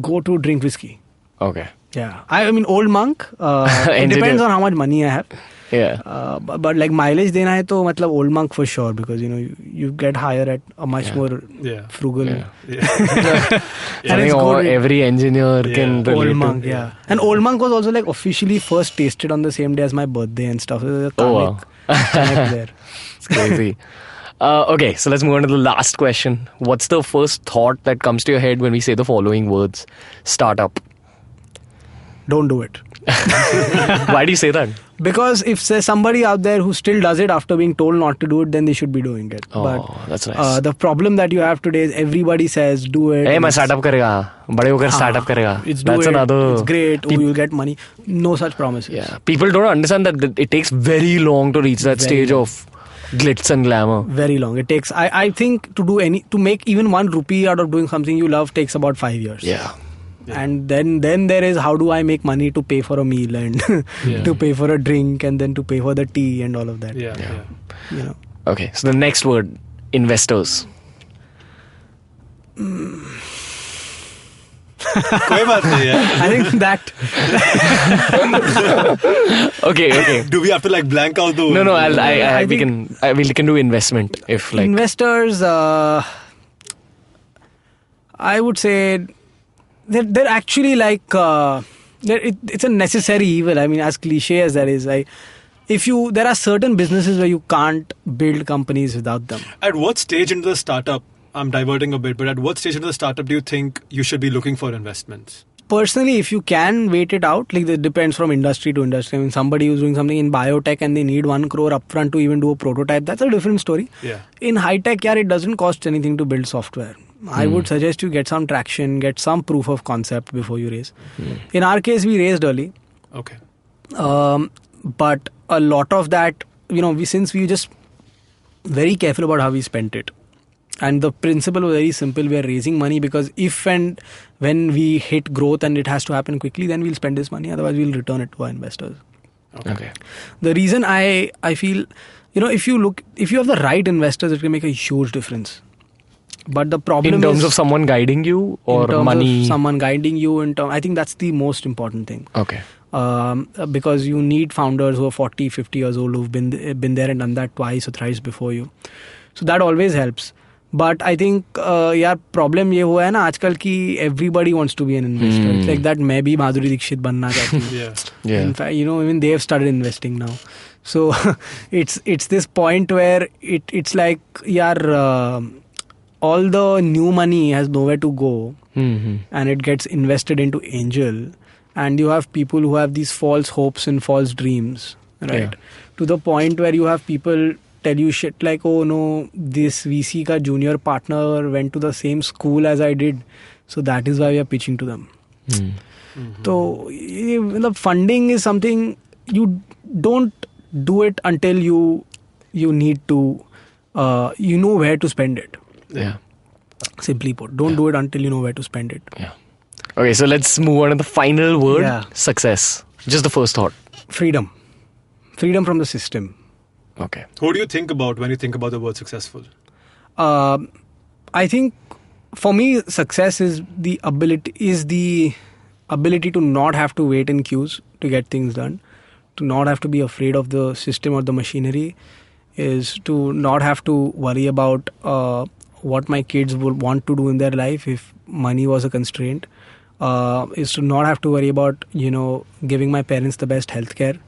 Go-to drink whiskey. Okay. Yeah. I mean, Old Monk. It depends on how much money I have. Yeah. But like mileage dena hai to matlab Old Monk for sure, because you get higher at a much more frugal. Yeah. I think every engineer can relate Old Monk, And Old Monk was also officially first tasted on the same day as my birthday and stuff. There's a comic there. It's crazy. Okay, so let's move on to the last question. What's the first thought that comes to your head when we say the following words? Startup. Don't do it. Why do you say that? Because if there's somebody out there who still does it after being told not to do it, then they should be doing it. That's nice. The problem that you have today is everybody says do it. Hey, मैं startup करेगा. बड़े होकर startup करेगा. That's another. It's great. You'll get money. No such promises. Yeah. People don't understand that it takes very long to reach that stage of glitz and glamour. Very long. It takes. I think to make even 1 rupee out of doing something you love takes about 5 years. Yeah. And then there is how do I make money to pay for a meal and to pay for a drink and then to pay for the tea and all of that. Yeah. You know. Okay, so the next word, investors. कोई बात नहीं है. I think that. Okay. Do we have to like blank out the? No. We can do investment if like Investors. I would say they're actually like it's a necessary evil. I mean, as cliche as that is, there are certain businesses where you can't build companies without them. At what stage into the startup? I'm diverting a bit, but at what stage into the startup do you think you should be looking for investments? Personally, if you can wait it out, like it depends from industry to industry. I mean, somebody who's doing something in biotech and they need 1 crore upfront to even do a prototype, that's a different story. Yeah. In high tech, it doesn't cost anything to build software. I would suggest you get some traction, get some proof of concept before you raise. In our case, we raised early. Okay. But a lot of that, since we just very careful about how we spent it. And the principle was very simple. We are raising money because if and when we hit growth and it has to happen quickly, then we'll spend this money. Otherwise, we'll return it to our investors. Okay. The reason I feel, if you have the right investors, it can make a huge difference. But the problem in terms of someone guiding you or in terms money, of someone guiding you. I think that's the most important thing. Okay. Because you need founders who are 40, 50 years old who've been there and done that twice or thrice before you. So that always helps. But I think problem ये हुआ है ना आजकल कि everybody wants to be an investor. It's like that मैं भी माधुरी दीक्षित बनना चाहती हूँ. In fact, even they have started investing now. So it's this point where it's like all the new money has nowhere to go, and it gets invested into angel, and you have people who have these false hopes and false dreams, right? To the point where you have people tell you shit like, oh no, this VC ka junior partner went to the same school as I did, so that is why we are pitching to them. So the funding is something you don't do it until you need to you know where to spend it. Yeah. Simply put, don't do it until you know where to spend it. Yeah. Okay, so let's move on to the final word, success. Just the first thought. Freedom from the system. Okay. Who do you think about when you think about the word successful? I think for me, success is the ability to not have to wait in queues to get things done, to not have to be afraid of the system or the machinery, is to not have to worry about what my kids would want to do in their life if money was a constraint, is to not have to worry about giving my parents the best healthcare.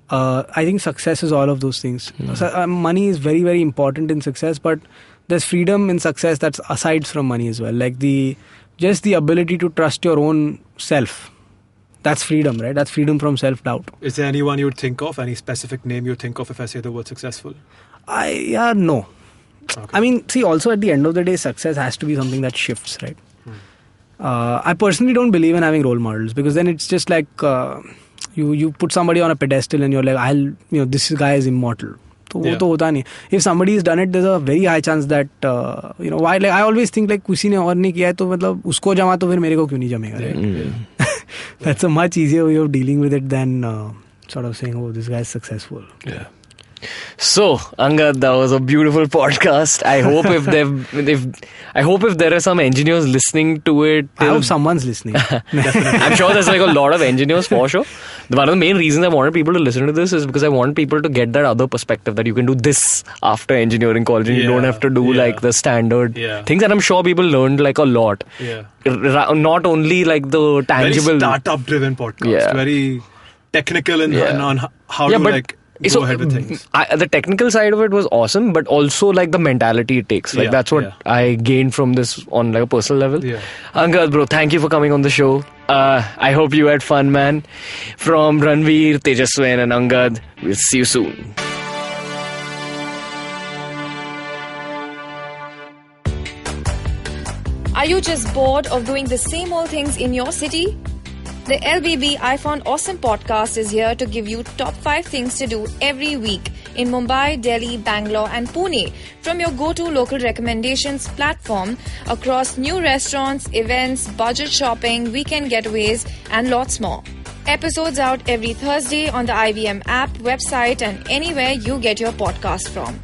I think success is all of those things. So, money is very, very important in success, but there's freedom in success that's aside from money as well. Like just the ability to trust your own self. That's freedom, right? That's freedom from self-doubt. Is there anyone you would think of, any specific name you would think of if I say the word successful? No. Okay. I mean, see, also at the end of the day, success has to be something that shifts, right? I personally don't believe in having role models, because then it's just like you put somebody on a pedestal and you're like, this guy is immortal. So वो तो होता नहीं. If somebody has done it, there's a very high chance that why, like I always think like किसी ने और नहीं किया है तो मतलब उसको जमा तो फिर मेरे को क्यों नहीं जमेगा, right? That's a much easier way of dealing with it than sort of saying, oh, this guy is successful. Yeah. So, Angad, that was a beautiful podcast. I hope if there are some engineers listening to it, I hope someone's listening. I'm sure there's like a lot of engineers for sure. One of the main reasons I wanted people to listen to this is because I want people to get that other perspective that you can do this after engineering college and you don't have to do like the standard things. And I'm sure people learned like a lot. Not only like the tangible, very startup-driven podcast, very technical on how to like. Go ahead with things. The technical side of it was awesome, but also like the mentality it takes. Like that's what I gained from this on like a personal level. Angad, bro, thank you for coming on the show. I hope you had fun, man. From Ranveer, Tejaswin and Angad, we'll see you soon. Are you just bored of doing the same old things in your city? The LBB I Found Awesome podcast is here to give you top 5 things to do every week in Mumbai, Delhi, Bangalore and Pune from your go-to local recommendations platform across new restaurants, events, budget shopping, weekend getaways and lots more. Episodes out every Thursday on the IVM app, website and anywhere you get your podcast from.